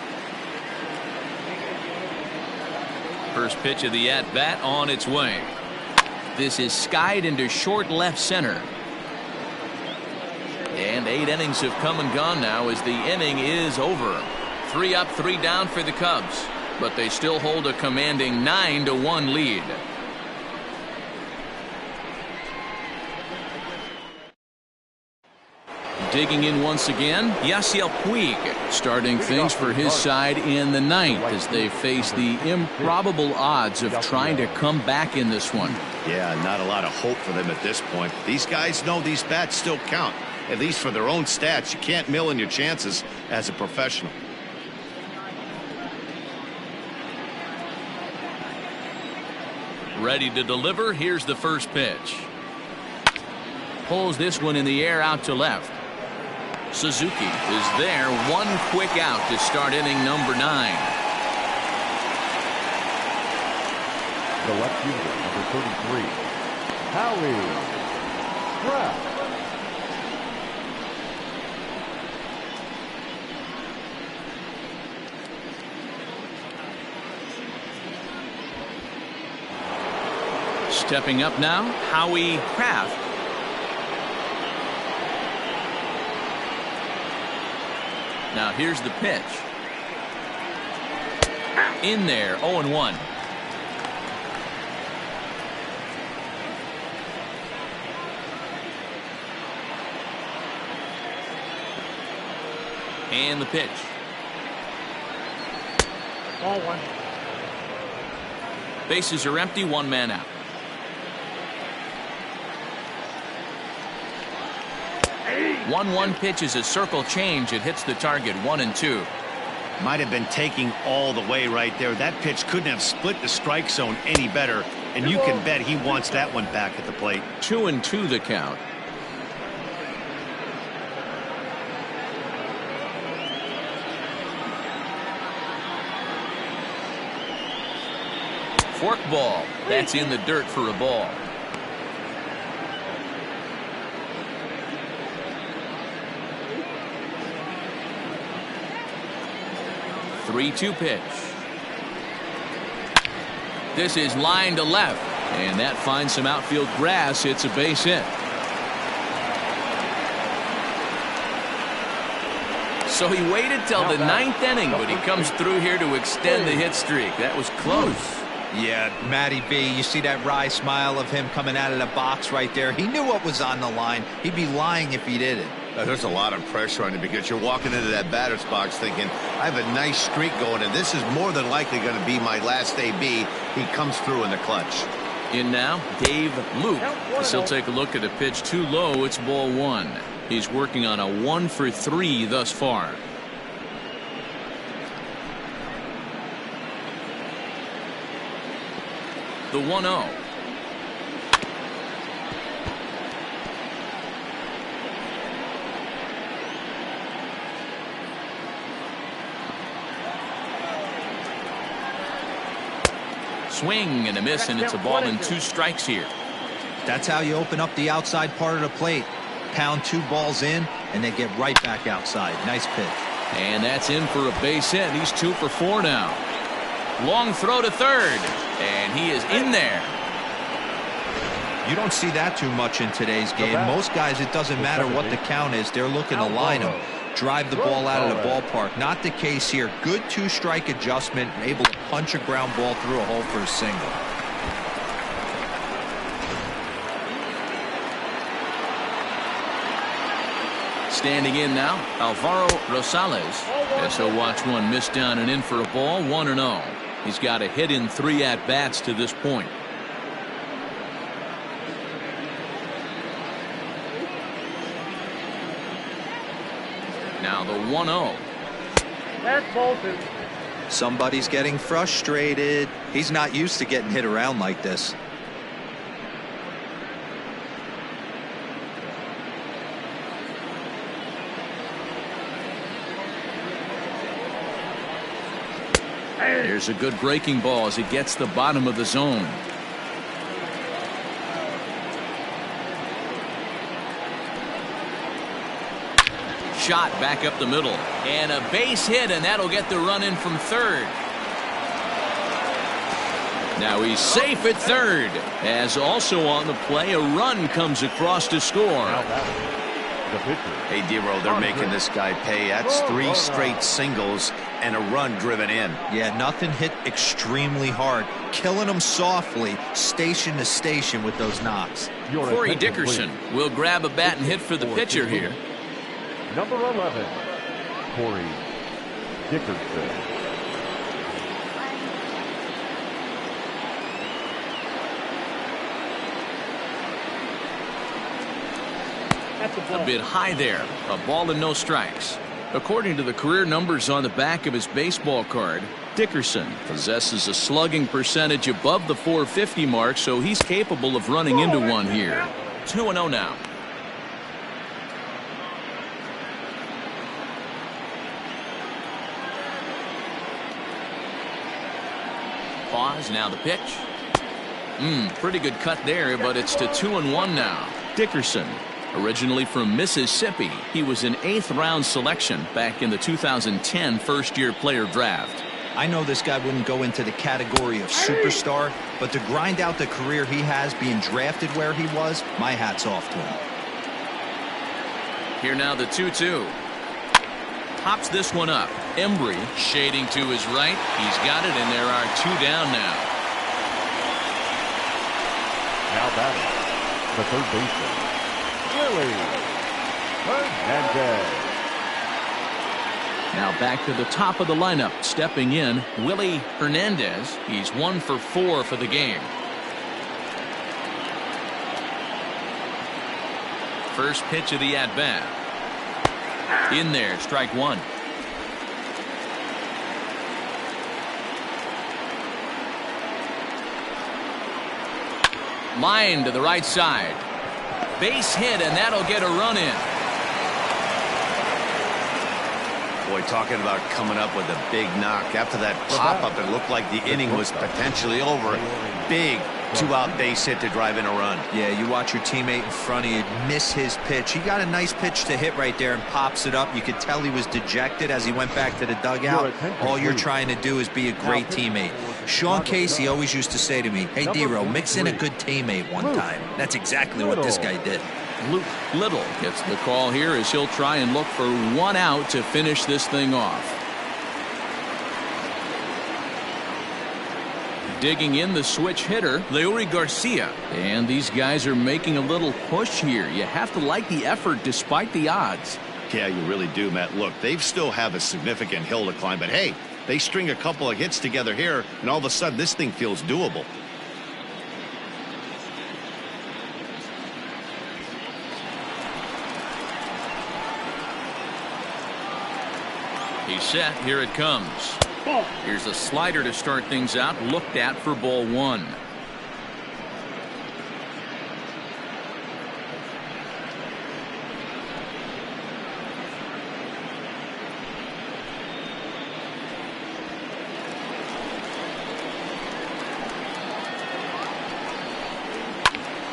First pitch of the at-bat on its way. This is skied into short left center. And 8 innings have come and gone now as the inning is over. 3 up, 3 down for the Cubs, but they still hold a commanding 9-1 lead. Digging in once again, Yasiel Puig starting things for his side in the 9th as they face the improbable odds of trying to come back in this one. Yeah, not a lot of hope for them at this point. These guys know these bats still count, at least for their own stats. You can't mill in your chances as a professional. Ready to deliver. Here's the first pitch. Pulls this one in the air out to left. Suzuki is there. 1 quick out to start inning number 9. The left fielder, number 33, Howie Kraft. Stepping up now, Howie Kraft. Now here's the pitch. In there, 0-1. And the pitch. Ball 1. Bases are empty, 1 man out. Hey. 1-1 pitch is a circle change. It hits the target 1-2. Might have been taking all the way right there. That pitch couldn't have split the strike zone any better, and you can bet he wants that one back at the plate. 2-2 the count. Fork ball. That's in the dirt for a ball. Three-two pitch. This is line to left, and that finds some outfield grass. It's a base hit. So he waited till the 9th inning, but he comes through here to extend the hit streak. That was close. Yeah, Matty B, you see that wry smile of him coming out of the box right there. He knew what was on the line. He'd be lying if he didn't. There's a lot of pressure on you because you're walking into that batter's box thinking, I have a nice streak going, and this is more than likely going to be my last AB. He comes through in the clutch. In now, Dave Luke. As he'll take a look at a pitch too low. It's ball 1. He's working on a 1 for 3 thus far. The 1-0. Swing and a miss, and it's a ball and 2 strikes here. That's how you open up the outside part of the plate. Pound 2 balls in, and they get right back outside. Nice pitch. And that's in for a base hit. He's 2 for 4 now. Long throw to third, and he is in there. You don't see that too much in today's game. Most guys, it doesn't matter what the count is. They're looking to line them, drive the ball out of the ballpark. Not the case here. Good 2-strike adjustment, able to punch a ground ball through a hole for a single. Standing in now, Alvaro Rosales. As he'll watch one miss down and in for a ball, 1-0. He's got a hit in 3 at-bats to this point. Now the 1-0. That's ball 2. Somebody's getting frustrated. He's not used to getting hit around like this. Here's a good breaking ball as it gets the bottom of the zone. Shot back up the middle. And a base hit, and that'll get the run in from third. Now he's safe at third. As also on the play, a run comes across to score. Now batting, the pitcher. Hey, Dero, they're making this guy pay. That's 3 straight singles and a run driven in. Yeah, nothing hit extremely hard. Killing them softly, station to station with those knocks. Your Corey attention, Dickerson please. will grab a bat and hit for the pitcher here. Number 11, Corey Dickerson. A bit high there. A ball and no strikes. According to the career numbers on the back of his baseball card, Dickerson possesses a slugging percentage above the .450 mark, so he's capable of running into one here. 2-0 now. Pause, now the pitch. Pretty good cut there, but it's to 2-1 now. Dickerson, originally from Mississippi, he was an 8th round selection back in the 2010 first-year player draft. I know this guy wouldn't go into the category of superstar, but to grind out the career he has being drafted where he was, my hat's off to him. Here now the 2-2. Pops this one up. Embry shading to his right. He's got it, and there are 2 down now. Now batting, the third baseman, Willie Hernandez. Now back to the top of the lineup. Stepping in, Willie Hernandez. He's 1 for 4 for the game. First pitch of the at-bat. In there, strike 1. Line to the right side. Base hit, and that'll get a run in. Boy, talking about coming up with a big knock. After that pop-up, it looked like the inning was potentially over. Big 2-out base hit to drive in a run. Yeah, you watch your teammate in front of you miss his pitch. He got a nice pitch to hit right there and pops it up. You could tell he was dejected as he went back to the dugout. All you're trying to do is be a great teammate. Sean Casey always used to say to me, hey, D-Row, mix in a good teammate one time. That's exactly what this guy did. Luke Little gets the call here as he'll try and look for 1 out to finish this thing off. Digging in the switch hitter, Leury Garcia. And these guys are making a little push here. You have to like the effort despite the odds. Yeah, you really do, Matt. Look, they still have a significant hill to climb, but hey, they string a couple of hits together here, and all of a sudden this thing feels doable. He's set. Here it comes. Here's a slider to start things out. Looked at for ball 1.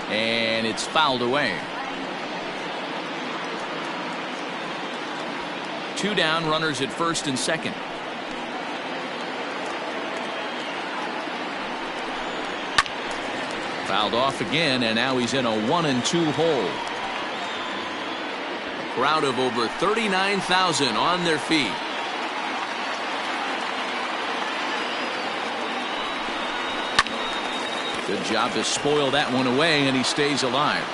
And it's fouled away. 2 down, runners at first and second. Fouled off again, and now he's in a 1-2 hole. A crowd of over 39,000 on their feet. Good job to spoil that one away, and he stays alive.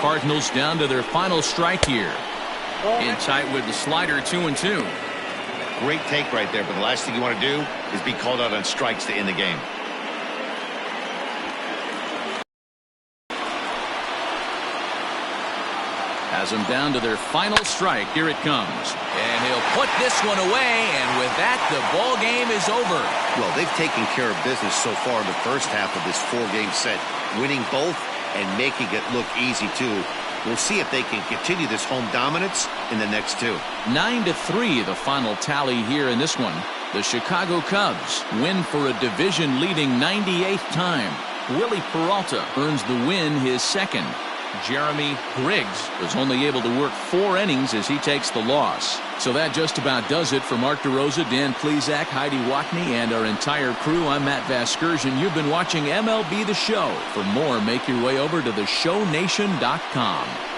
Cardinals down to their final strike here. In tight with the slider, 2-2. Great take right there, but the last thing you want to do is be called out on strikes to end the game. Has them down to their final strike. Here it comes. And he'll put this one away, and with that, the ball game is over. Well, they've taken care of business so far in the first half of this 4-game set, winning both and making it look easy, too. We'll see if they can continue this home dominance in the next 2. 9-3, the final tally here in this one. The Chicago Cubs win for a division-leading 98th time. Willie Peralta earns the win, his second. Jeremy Griggs was only able to work 4 innings as he takes the loss. So that just about does it for Mark DeRosa, Dan Plesac, Heidi Watney, and our entire crew. I'm Matt Vasgersian. You've been watching MLB The Show. For more, make your way over to theshownation.com.